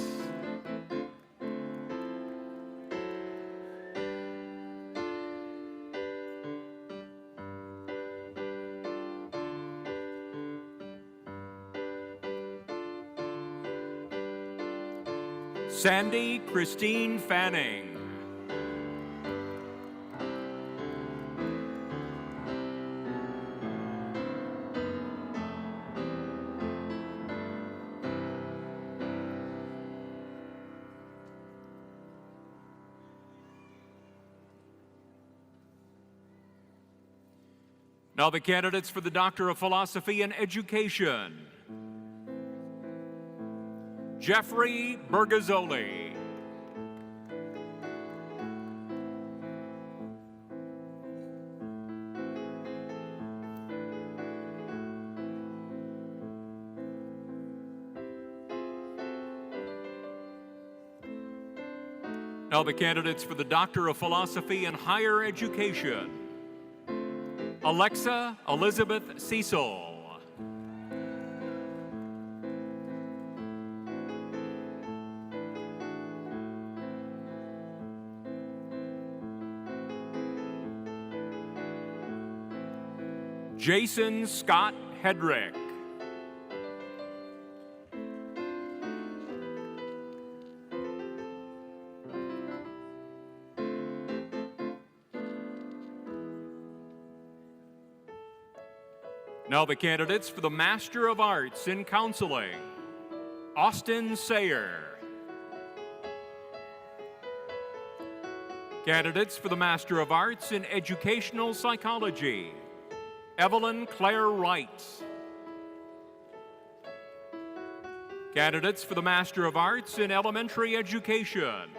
Sandy Christine Fanning. Now the candidates for the Doctor of Philosophy in Education. Jeffrey Bergazzoli. Now the candidates for the Doctor of Philosophy in Higher Education. Alexa Elizabeth Cecil. Jason Scott Hedrick. Now the candidates for the Master of Arts in Counseling. Austin Sayer. Candidates for the Master of Arts in Educational Psychology. Evelyn Claire Wright. Candidates for the Master of Arts in Elementary Education.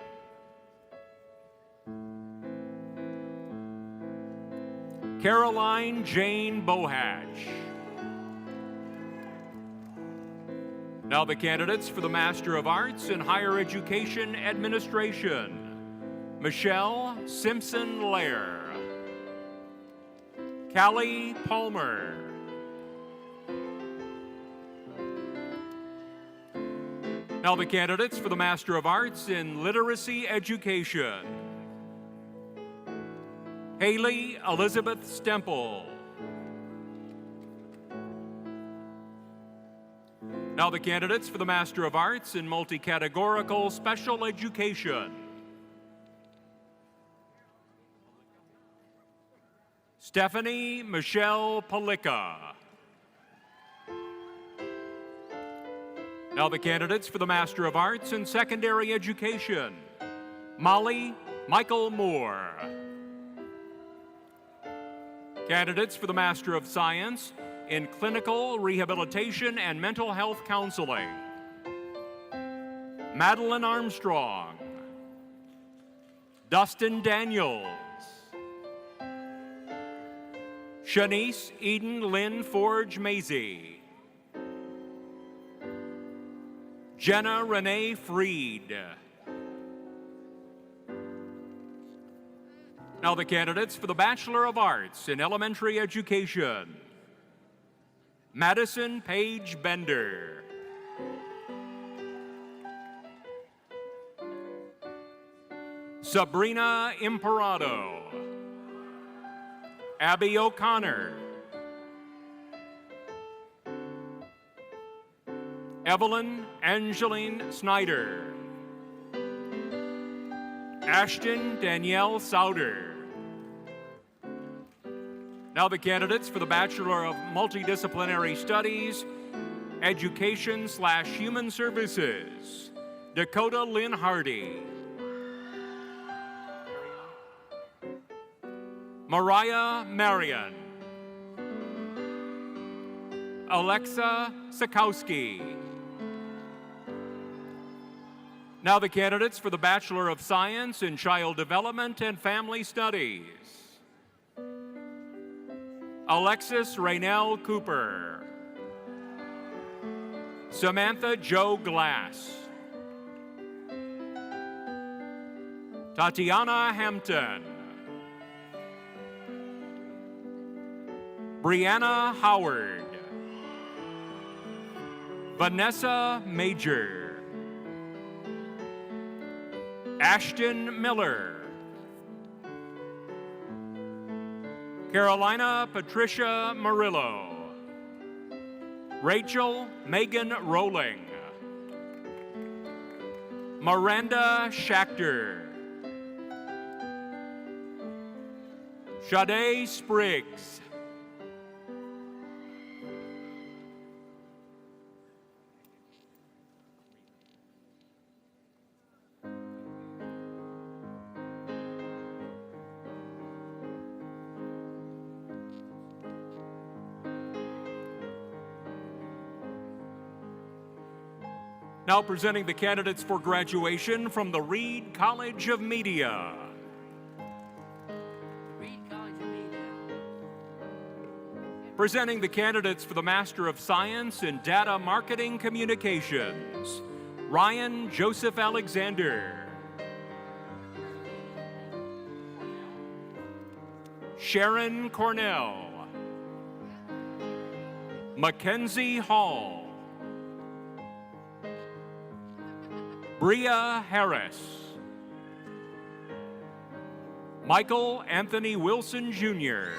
Caroline Jane Bohatch. Now the candidates for the Master of Arts in Higher Education Administration. Michelle Simpson Lair. Callie Palmer. Now the candidates for the Master of Arts in Literacy Education. Haley Elizabeth Stemple. Now the candidates for the Master of Arts in Multi-Categorical Special Education. Stephanie Michelle Palicka. Now the candidates for the Master of Arts in Secondary Education. Molly Michael Moore. Candidates for the Master of Science in Clinical Rehabilitation and Mental Health Counseling: Madeline Armstrong, Dustin Daniels, Shanice Eden Lynn Forge Maisie, Jenna Renee Freed. Now the candidates for the Bachelor of Arts in Elementary Education: Madison Page Bender, Sabrina Imperado, Abby O'Connor, Evelyn Angeline Snyder, Ashton Danielle Souder. Now the candidates for the Bachelor of Multidisciplinary Studies, Education/Human Services: Dakota Lynn Hardy, Mariah Marion, Alexa Sikowski. Now the candidates for the Bachelor of Science in Child Development and Family Studies: Alexis Raynell Cooper, Samantha Jo Glass, Tatiana Hampton, Brianna Howard, Vanessa Major, Ashton Miller, Carolina Patricia Murillo, Rachel Megan Rowling, Miranda Schachter, Sade Spriggs, Now presenting the candidates for graduation from the Reed College of Media. Reed College of Media. Presenting the candidates for the Master of Science in Data Marketing Communications: Ryan Joseph Alexander, Sharon Cornell, Mackenzie Hall, Bria Harris, Michael Anthony Wilson Jr.,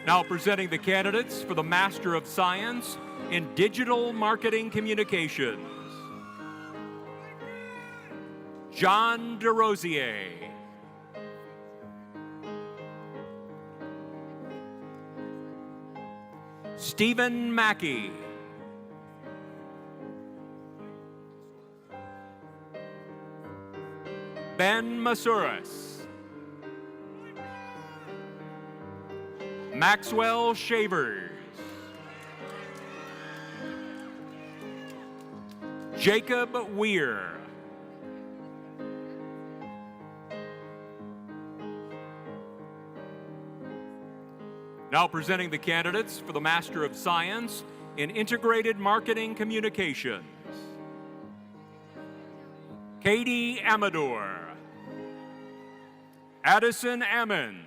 Now presenting the candidates for the Master of Science in Digital Marketing Communications: John DeRosier, Stephen Mackey, Ben Masuras, Maxwell Shavers, Jacob Weir, Now presenting the candidates for the Master of Science in Integrated Marketing Communications: Katie Amador, Addison Ammons,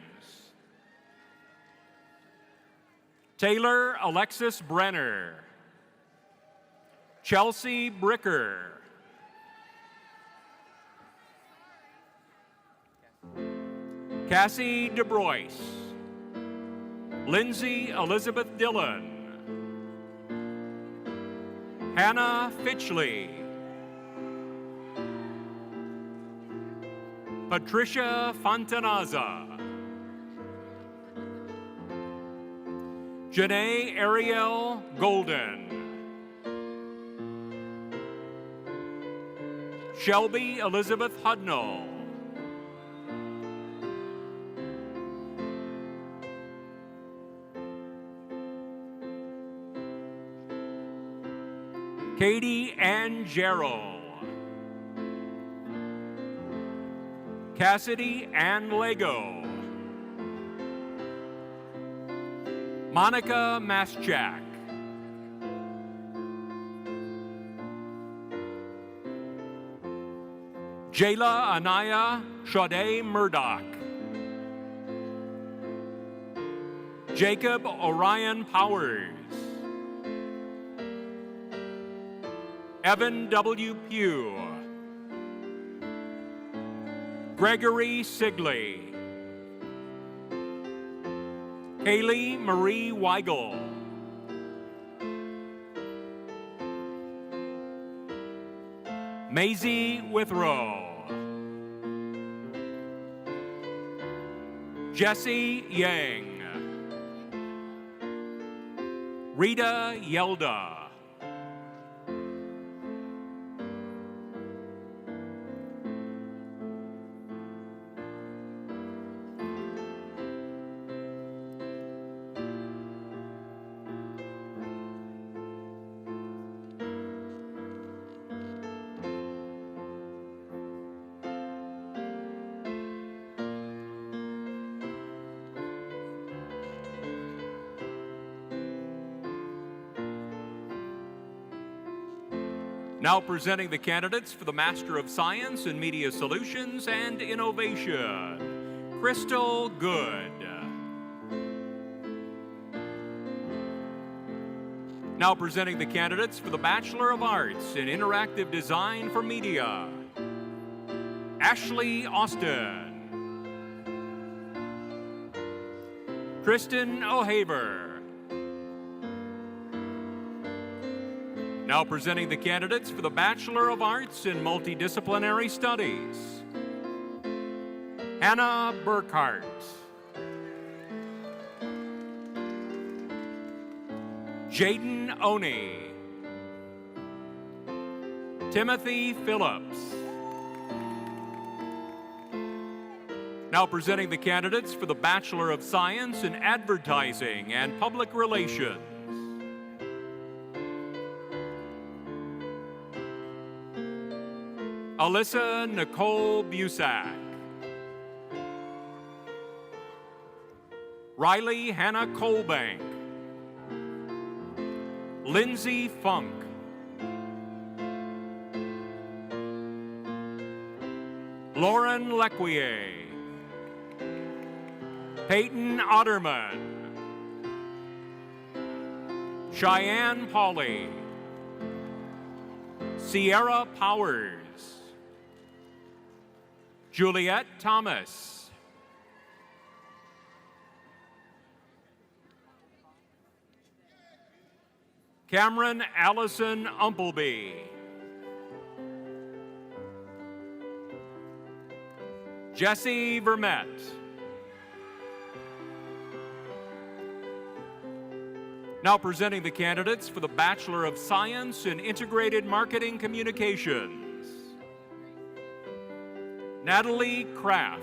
Taylor Alexis Brenner, Chelsea Bricker, Cassie DeBroyce, Lindsay Elizabeth Dillon, Hannah Fitchley, Patricia Fontanaza, Janae Ariel Golden, Shelby Elizabeth Hudnall, Katie Ann Gerald. Cassidy Ann Lego. Monica Maschak. Jayla Anaya Sade Murdoch. Jacob Orion Powers. Evan W. Pugh. Gregory Sigley. Kaylee Marie Weigel. Maisie Withrow. Jesse Yang. Rita Yelda. Now presenting the candidates for the Master of Science in Media Solutions and Innovation, Crystal Good. Now presenting the candidates for the Bachelor of Arts in Interactive Design for Media, Ashley Austin. Tristan O'Haver. Now presenting the candidates for the Bachelor of Arts in Multidisciplinary Studies, Hannah Burkhart. Jaden Oney. Timothy Phillips. Now presenting the candidates for the Bachelor of Science in Advertising and Public Relations, Alyssa Nicole Busak. Riley Hannah Colbank. Lindsay Funk. Lauren Lequier. Peyton Otterman. Cheyenne Pauley. Sierra Powers. Juliet Thomas. Cameron Allison Umpleby. Jesse Vermette. Now presenting the candidates for the Bachelor of Science in Integrated Marketing Communications, Natalie Kraft.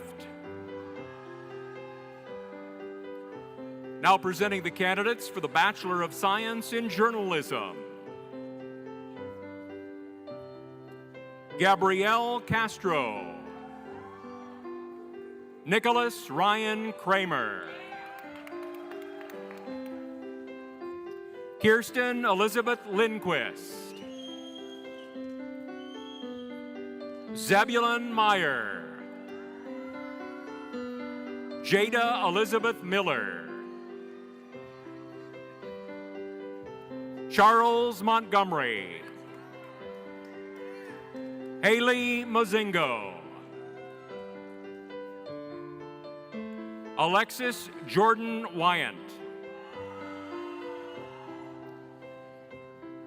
Now presenting the candidates for the Bachelor of Science in Journalism, Gabrielle Castro. Nicholas Ryan Kramer. Kirsten Elizabeth Lindquist. Zebulon Meyer. Jada Elizabeth Miller. Charles Montgomery. Haley Mozingo. Alexis Jordan Wyant.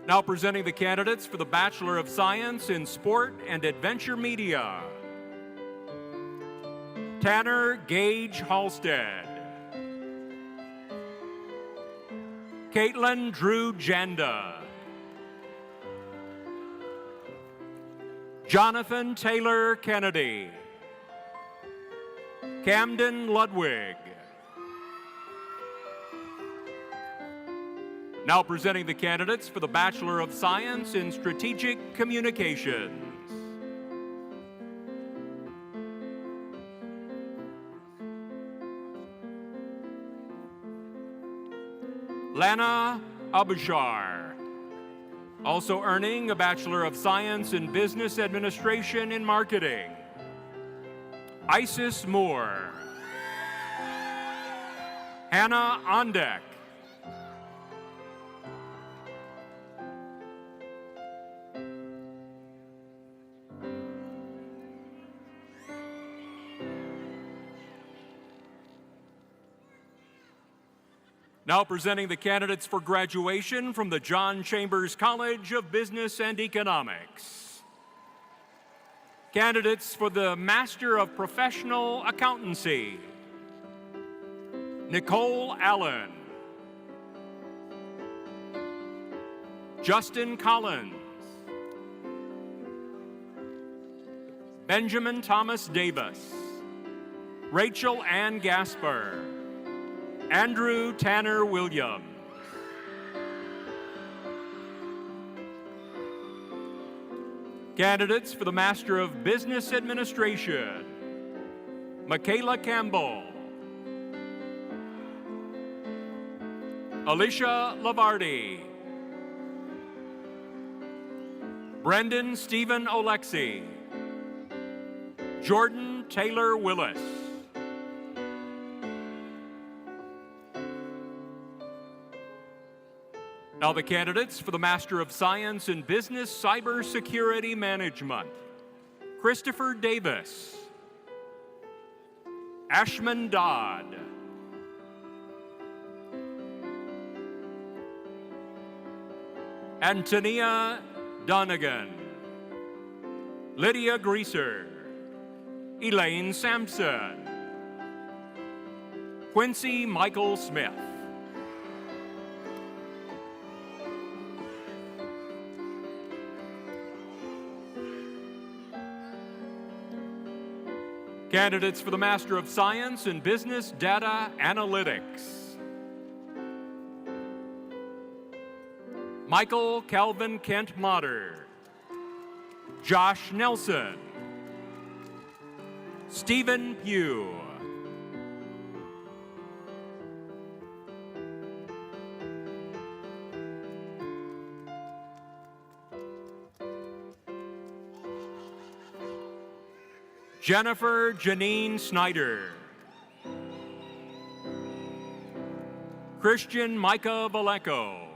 Now presenting the candidates for the Bachelor of Science in Sport and Adventure Media, Tanner Gage Halstead. Caitlin Drew Janda. Jonathan Taylor Kennedy. Camden Ludwig. Now presenting the candidates for the Bachelor of Science in Strategic Communications. Lana Abashar, also earning a Bachelor of Science in Business Administration and Marketing. Isis Moore. Hannah Ondek. Now presenting the candidates for graduation from the John Chambers College of Business and Economics. Candidates for the Master of Professional Accountancy. Nicole Allen. Justin Collins. Benjamin Thomas Davis. Rachel Ann Gasper. Andrew Tanner Williams. Candidates for the Master of Business Administration. Michaela Campbell. Alicia Lavardi. Brendan Stephen Olexi. Jordan Taylor Willis. Now the candidates for the Master of Science in Business Cybersecurity Management. Christopher Davis. Ashman Dodd. Antonia Donegan. Lydia Greaser. Elaine Sampson. Quincy Michael Smith. Candidates for the Master of Science in Business Data Analytics. Michael Calvin Kent Motter. Josh Nelson. Stephen Pugh. Jennifer Janine Snyder. Christian Micah Vallejo.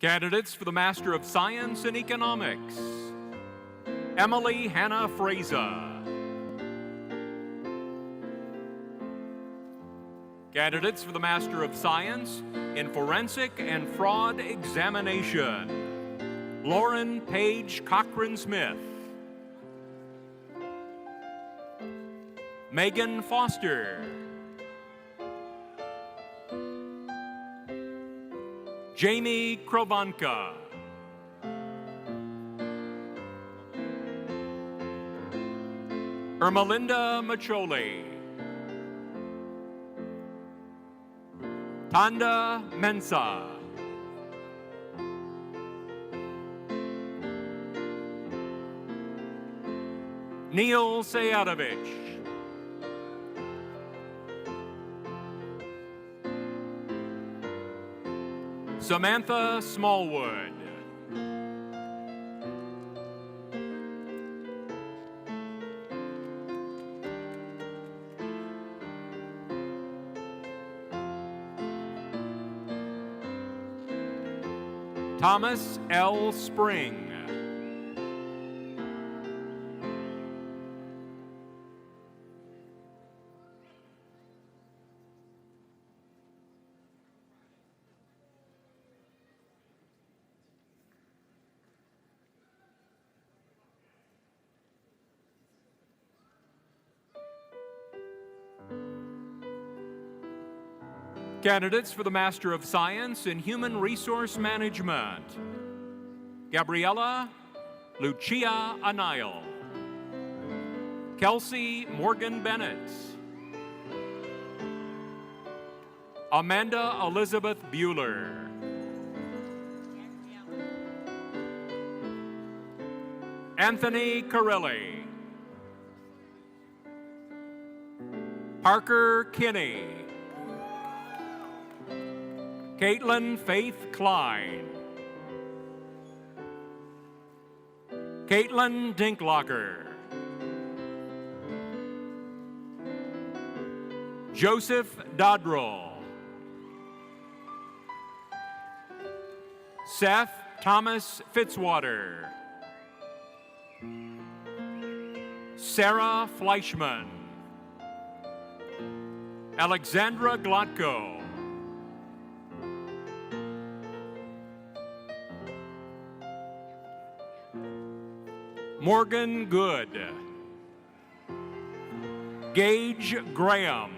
Candidates for the Master of Science in Economics. Emily Hannah Fraser. Candidates for the Master of Science in Forensic and Fraud Examination. Lauren Page Cochran-Smith. Megan Foster. Jamie Krovanka. Ermelinda Macholi. Tanda Mensa. Neil Sayadovich. Samantha Smallwood. Thomas L. Spring. Candidates for the Master of Science in Human Resource Management. Gabriella Lucia Anile, Kelsey Morgan Bennett, Amanda Elizabeth Bueller, Anthony Corelli, Parker Kinney, Caitlin Faith Klein, Caitlin Dinklocker, Joseph Dodrell, Seth Thomas Fitzwater, Sarah Fleischman, Alexandra Glotko, Morgan Good, Gage Graham,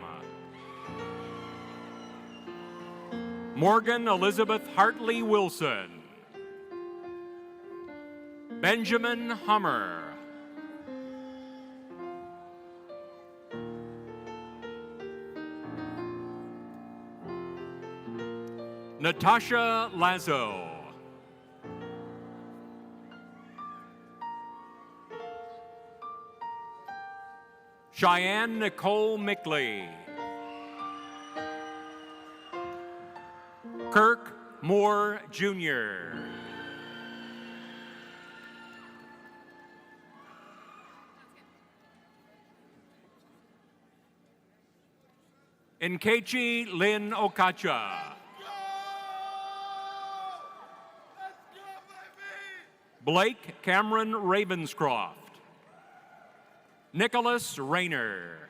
Morgan Elizabeth Hartley Wilson, Benjamin Hummer, Natasha Lazo, Cheyenne Nicole Mickley, Kirk Moore Jr., Nkechi Lynn Okacha, Blake Cameron Ravenscroft, Nicholas Rayner,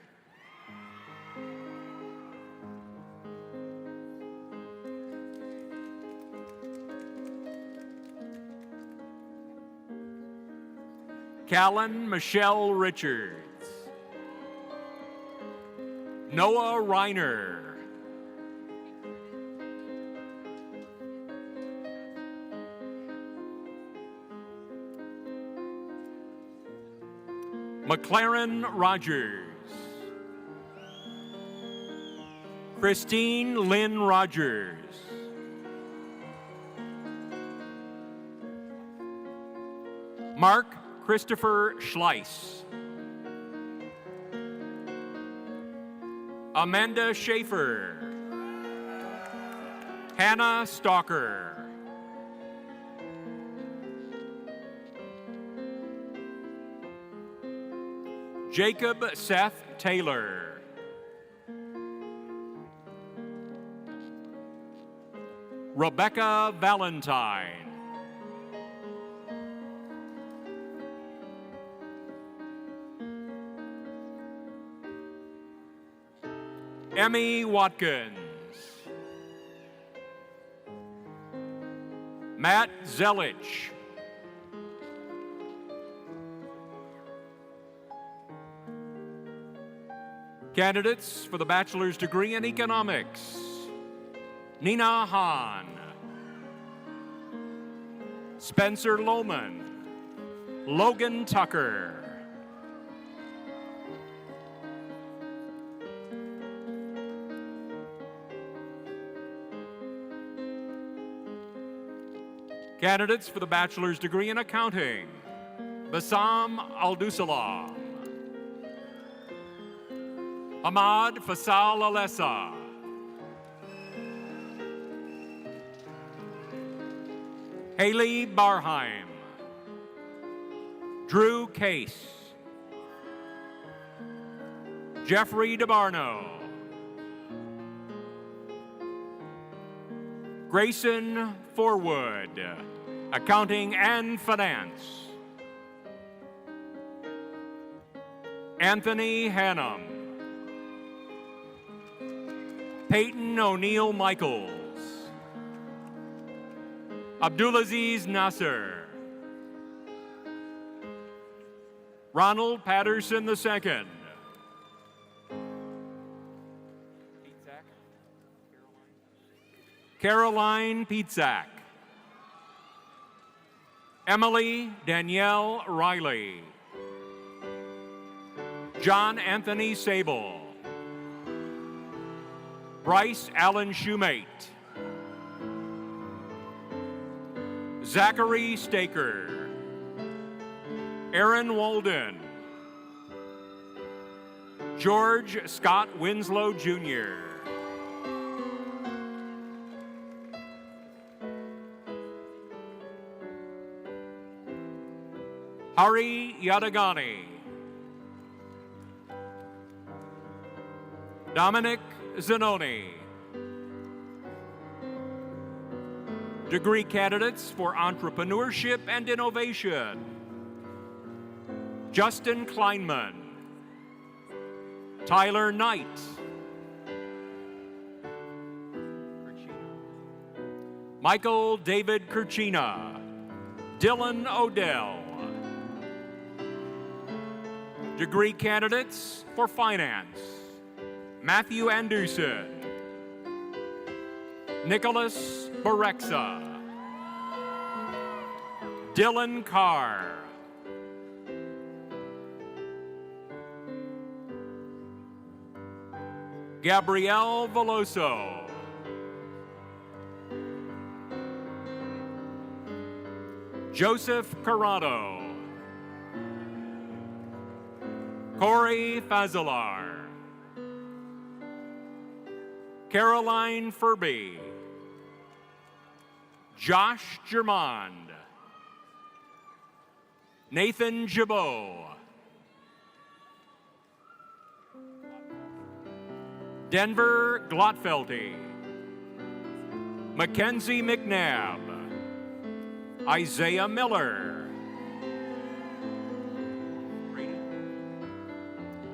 Callan Michelle Richards, Noah Reiner, McLaren Rogers, Christine Lynn Rogers, Mark Christopher Schleiss, Amanda Schaefer, Hannah Stalker, Jacob Seth Taylor, Rebecca Valentine, Emmy Watkins, Matt Zelich, candidates for the bachelor's degree in economics: Nina Hahn, Spencer Lohman, Logan Tucker, candidates for the bachelor's degree in accounting: Bassam Aldusalam, Ahmad Fasal Alessa, Haley Barheim, Drew Case, Jeffrey DeBarno, Grayson Forwood, Accounting and Finance, Anthony Hannum, Peyton O'Neill Michaels, Abdulaziz Nasser, Ronald Patterson II, Caroline Pietzak, Emily Danielle Riley. John Anthony Sable. Bryce Allen Shoemate. Zachary Staker. Aaron Walden. George Scott Winslow, Jr. Hari Yadagani. Dominic Zanoni. Degree candidates for entrepreneurship and innovation. Justin Kleinman. Tyler Knight. Michael David Kirchina. Dylan Odell. Degree candidates for finance. Matthew Anderson. Nicholas Barexa. Dylan Carr. Gabrielle Veloso. Joseph Corrado. Corey Fazalar. Caroline Furby. Josh Germond. Nathan Jabot. Denver Glotfelty. Mackenzie McNabb. Isaiah Miller.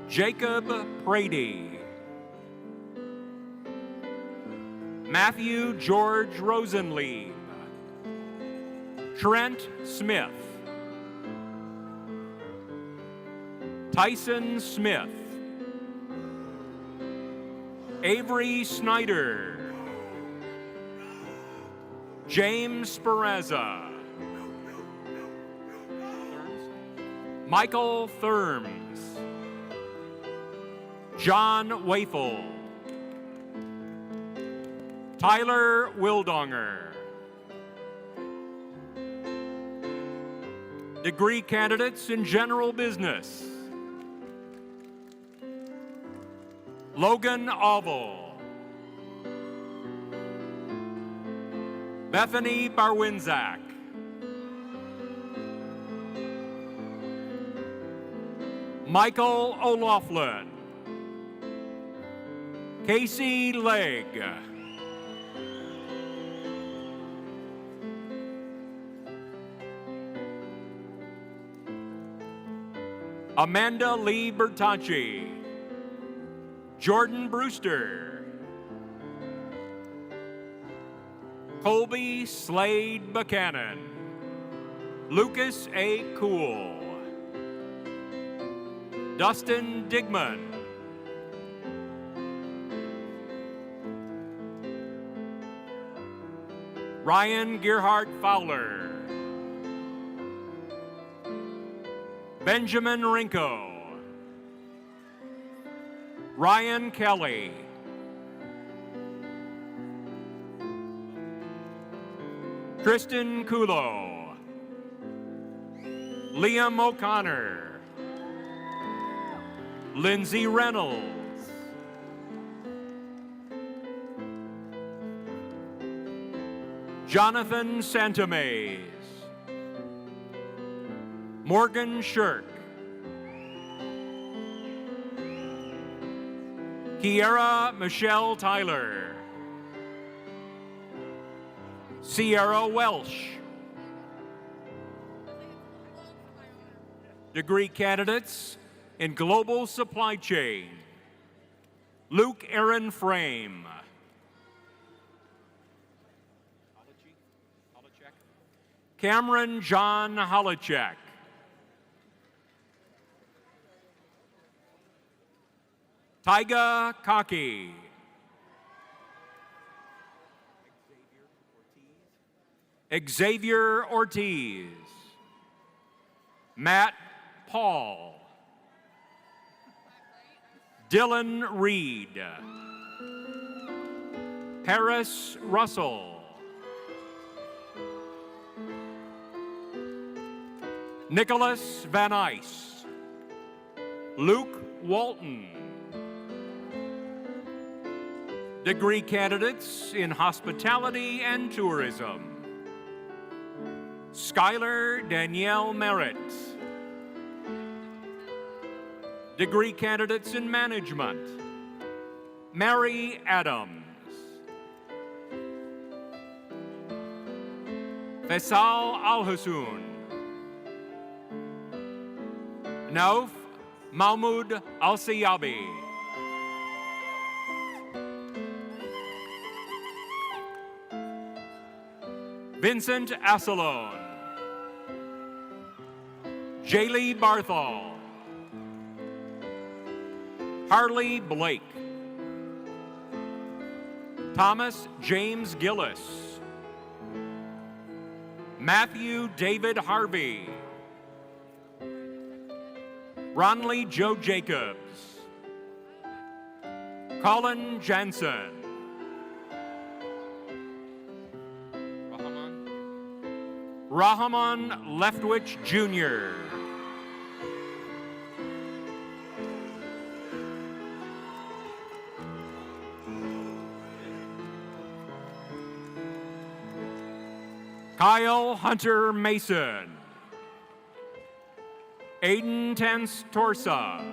Jacob Prady. Matthew George Rosenlieb. Trent Smith. Tyson Smith. Avery Snyder. James Sperazza. Michael Thurms. John Wafel. Tyler Wildonger. Degree candidates in general business. Logan Oval. Bethany Barwinzak. Michael O'Loughlin. Casey Legg. Amanda Lee Bertacci. Jordan Brewster. Colby Slade Buchanan. Lucas A. Cool. Dustin Digman. Ryan Gerhardt Fowler. Benjamin Rinko. Ryan Kelly. Kristen Kulo. Liam O'Connor. Lindsay Reynolds. Jonathan Santamaze. Morgan Shirk. Kiera Michelle Tyler. Sierra Welsh. Degree candidates in global supply chain. Luke Aaron Frame. Cameron John Holacek. Tyga Kaki. Xavier Ortiz. Matt Paul. Dylan Reed. Paris Russell. Nicholas Van Ice. Luke Walton. Degree candidates in hospitality and tourism. Skylar Danielle Merritt. Degree candidates in management. Mary Adams. Faisal Al-Hassoun. Nauf Mahmoud Al-Siyabi. Vincent Assalone. Jaylee Barthol. Harley Blake. Thomas James Gillis. Matthew David Harvey. Ronley Joe Jacobs. Colin Jansen. Rahaman Leftwich Jr. Kyle Hunter Mason. Aiden Tense Torsa.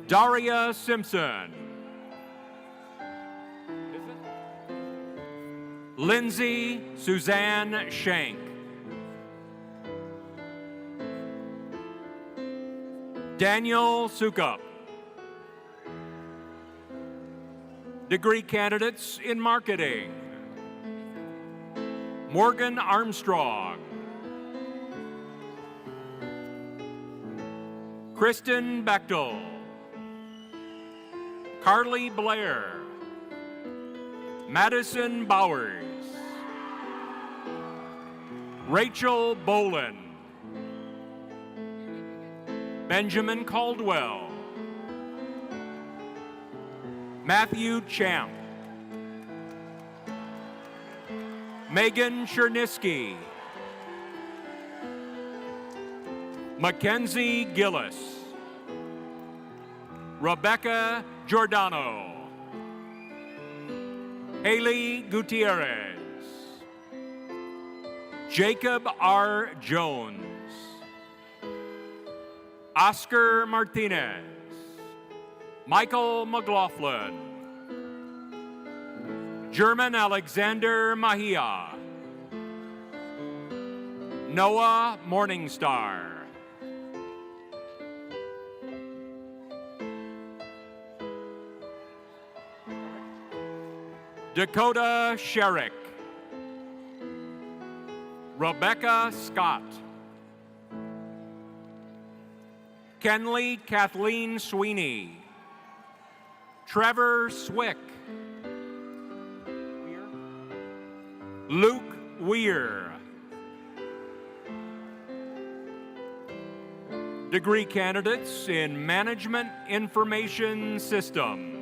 Daria Simpson. Lindsay Suzanne Shank. Daniel Sukup. Degree candidates in marketing. Morgan Armstrong. Kristen Bechtel. Carly Blair. Madison Bowers. Rachel Bolin. Benjamin Caldwell. Matthew Champ. Megan Chernisky. Mackenzie Gillis. Rebecca Giordano. Haley Gutierrez. Jacob R. Jones. Oscar Martinez. Michael McLaughlin. German Alexander Mahia. Noah Morningstar. Dakota Sherrick. Rebecca Scott. Kenley Kathleen Sweeney. Trevor Swick. Luke Weir. Degree candidates in Management Information System.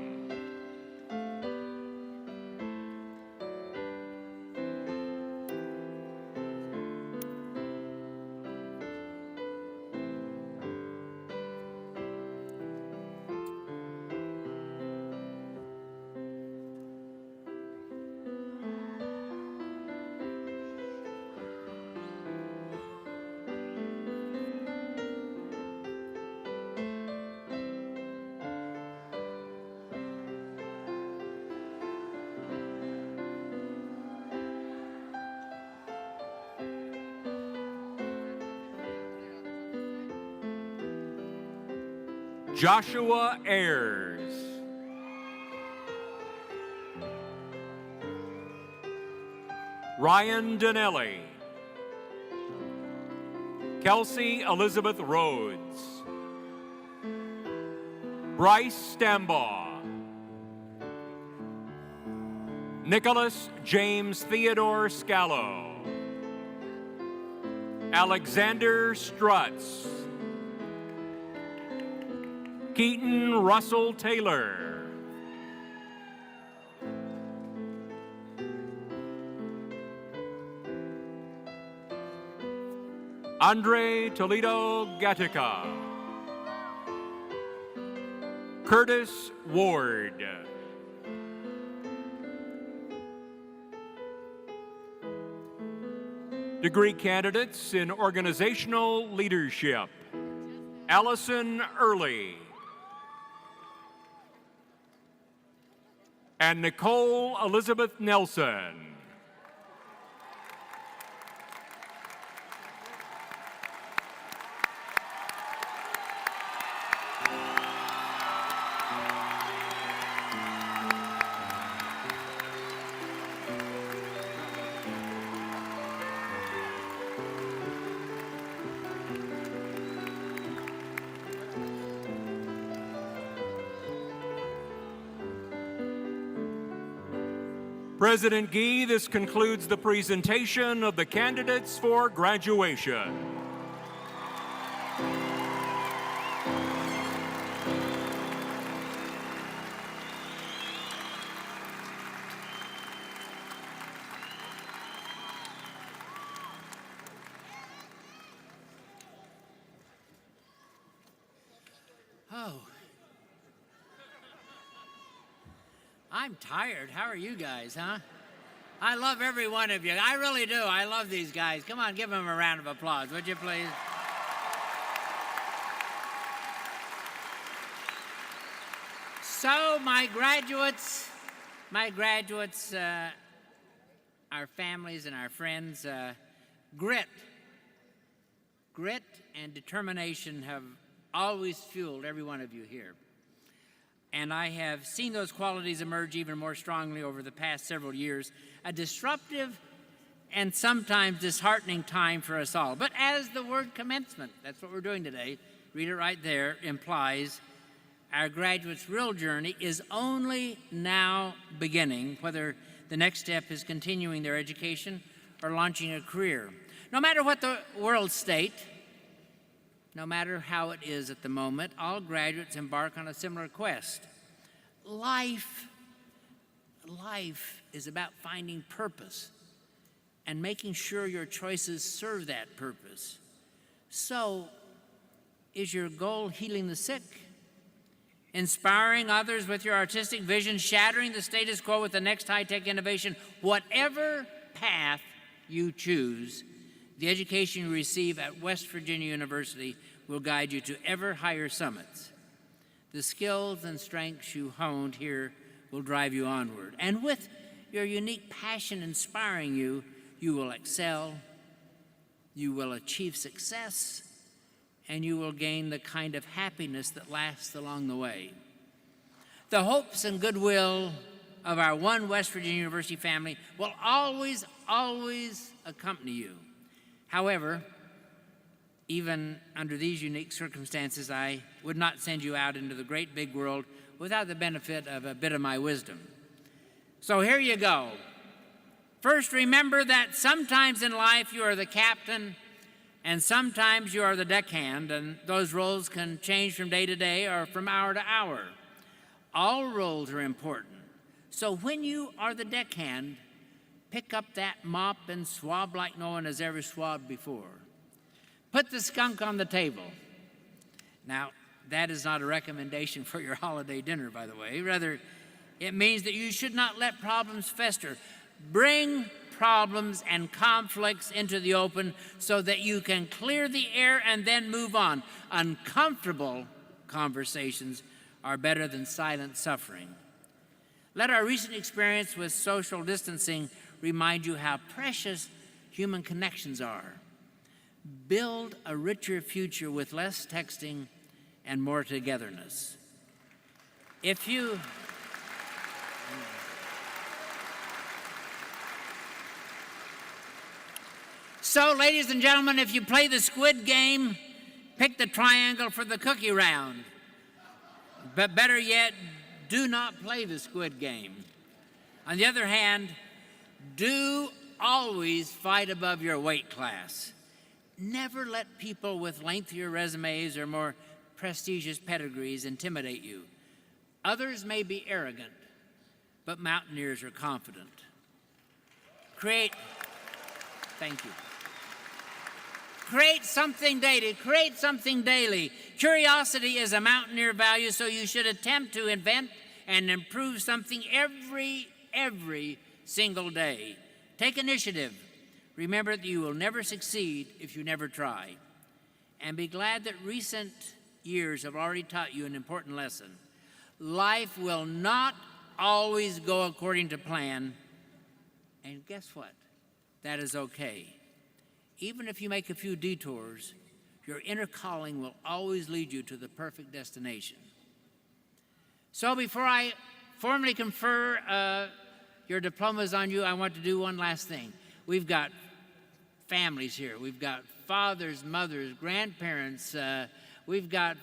Joshua Ayers. Ryan Donnelly. Kelsey Elizabeth Rhodes. Bryce Stambaugh. Nicholas James Theodore Scallo. Alexander Strutz. Keaton Russell Taylor. Andre Toledo Gatica. Curtis Ward. Degree candidates in organizational leadership. Allison Early. And Nicole Elizabeth Nelson. President Gee, this concludes the presentation of the candidates for graduation. Oh. I'm tired. How are you guys, huh? I love every one of you. I really do. I love these guys. Come on, give them a round of applause, would you please? So, my graduates, our families and our friends, grit and determination have always fueled every one of you here. And I have seen those qualities emerge even more strongly over the past several years, a disruptive and sometimes disheartening time for us all. But as the word commencement, that's what we're doing today, read it right there, implies, our graduates' real journey is only now beginning, whether the next step is continuing their education or launching a career. No matter what the world state, no matter how it is at the moment, all graduates embark on a similar quest. Life is about finding purpose and making sure your choices serve that purpose. So, is your goal healing the sick? Inspiring others with your artistic vision, shattering the status quo with the next high-tech innovation? Whatever path you choose, the education you receive at West Virginia University will guide you to ever higher summits. The skills and strengths you honed here will drive you onward. And with your unique passion inspiring you, you will excel, you will achieve success, and you will gain the kind of happiness that lasts along the way. The hopes and goodwill of our one West Virginia University family will always, always accompany you. However, even under these unique circumstances, I would not send you out into the great big world without the benefit of a bit of my wisdom. So here you go. First, remember that sometimes in life you are the captain and sometimes you are the deckhand, and those roles can change from day to day or from hour to hour. All roles are important. So when you are the deckhand, pick up that mop and swab like no one has ever swabbed before. Put the skunk on the table. Now, that is not a recommendation for your holiday dinner, by the way. Rather, it means that you should not let problems fester. Bring problems and conflicts into the open so that you can clear the air and then move on. Uncomfortable conversations are better than silent suffering. Let our recent experience with social distancing remind you how precious human connections are. Build a richer future with less texting and more togetherness. So, ladies and gentlemen, if you play the squid game, pick the triangle for the cookie round. But better yet, do not play the squid game. On the other hand, do always fight above your weight class. never let people with lengthier resumes or more prestigious pedigrees intimidate you. Others may be arrogant, but mountaineers are confident. Thank you. Create something daily. Create something daily. Curiosity is a mountaineer value, so you should attempt to invent and improve something every single day. Take initiative. Remember that you will never succeed if you never try. And be glad that recent years have already taught you an important lesson. Life will not always go according to plan. And guess what? That is okay. Even if you make a few detours, your inner calling will always lead you to the perfect destination. So before I formally confer your diplomas on you, I want to do one last thing. We've got families here. We've got fathers, mothers, grandparents. We've got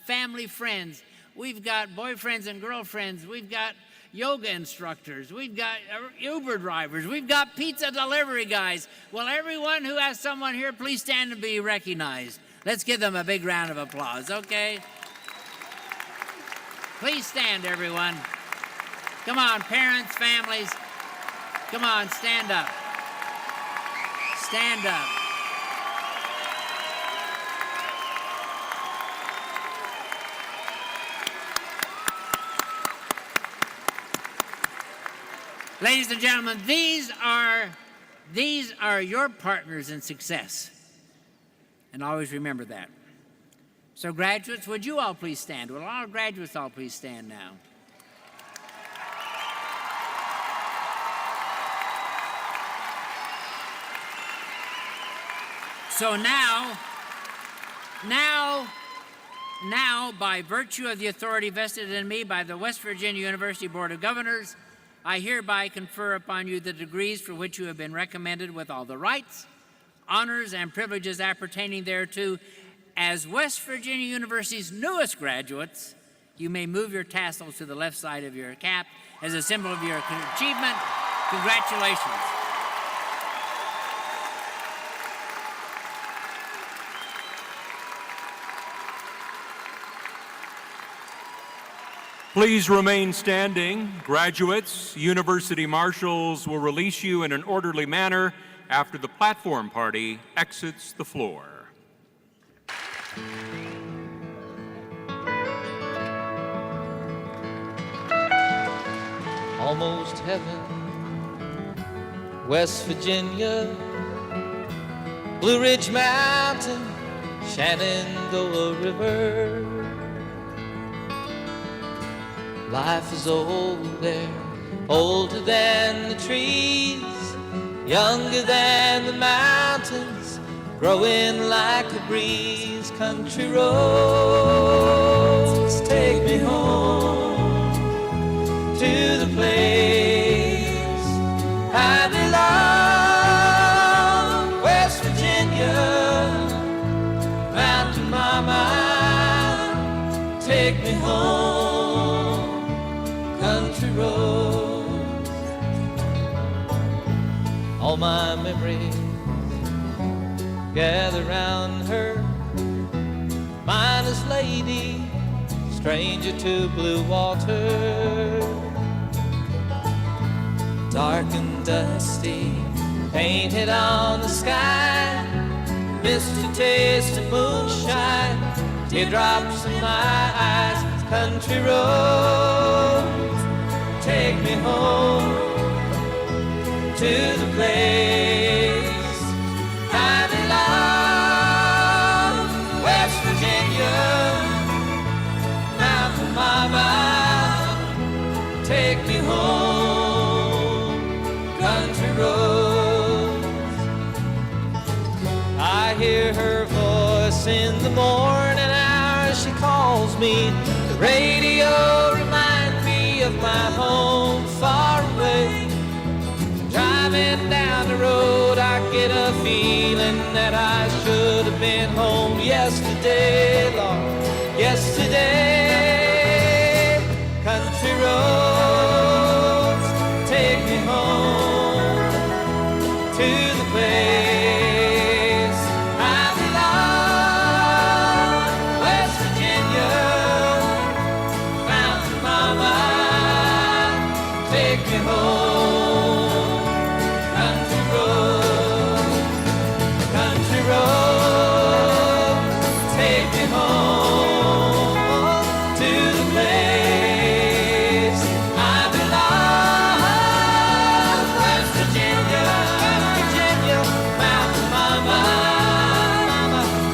family friends. We've got boyfriends and girlfriends. We've got yoga instructors. We've got Uber drivers. We've got pizza delivery guys. Will everyone who has someone here please stand and be recognized? Let's give them a big round of applause, okay? Please stand, everyone. Come on, parents, families. Come on, stand up. Stand up. Ladies and gentlemen, these are your partners in success. And always remember that. So graduates, would you all please stand? Will all graduates all please stand now? So now, by virtue of the authority vested in me by the West Virginia University Board of Governors, I hereby confer upon you the degrees for which you have been recommended with all the rights, honors, and privileges appertaining thereto. As West Virginia University's newest graduates, you may move your tassels to the left side of your cap as a symbol of your achievement. Congratulations. Please remain standing. Graduates, university marshals will release you in an orderly manner after the platform party exits the floor. Almost heaven, West Virginia, Blue Ridge Mountain, Shenandoah River. Life is old there, older than the trees, younger than the mountains, growing like a breeze. Country roads take me home to the place I belong. West Virginia, Mountain Mama, take me home. Country roads, all my memories gather round her. Miner's lady, stranger to blue water, dark and dusty, painted on the sky. Missed a taste of moonshine, teardrops in my eyes. Country roads, take me home to the place I belong. West Virginia, Mountain Mama, take me home. Country roads, I hear her voice in the morning hours. She calls me. The radio reminds me of my home far away. Driving down the road, I get a feeling that I should have been home yesterday, Lord, yesterday. Country roads, take me home to the place I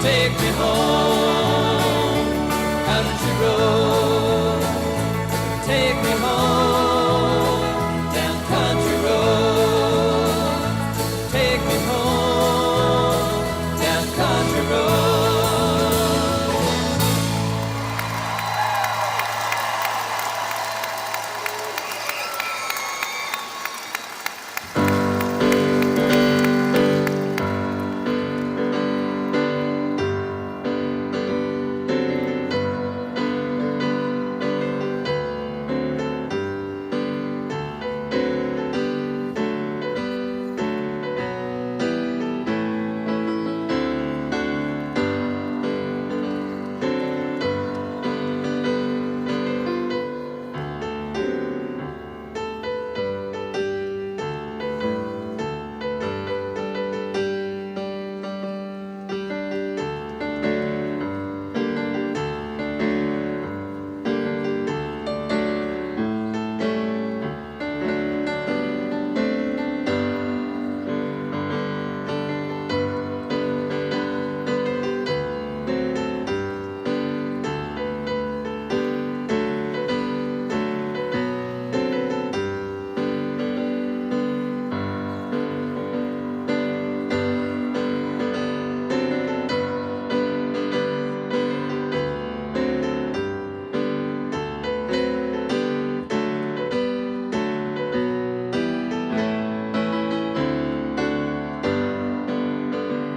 take me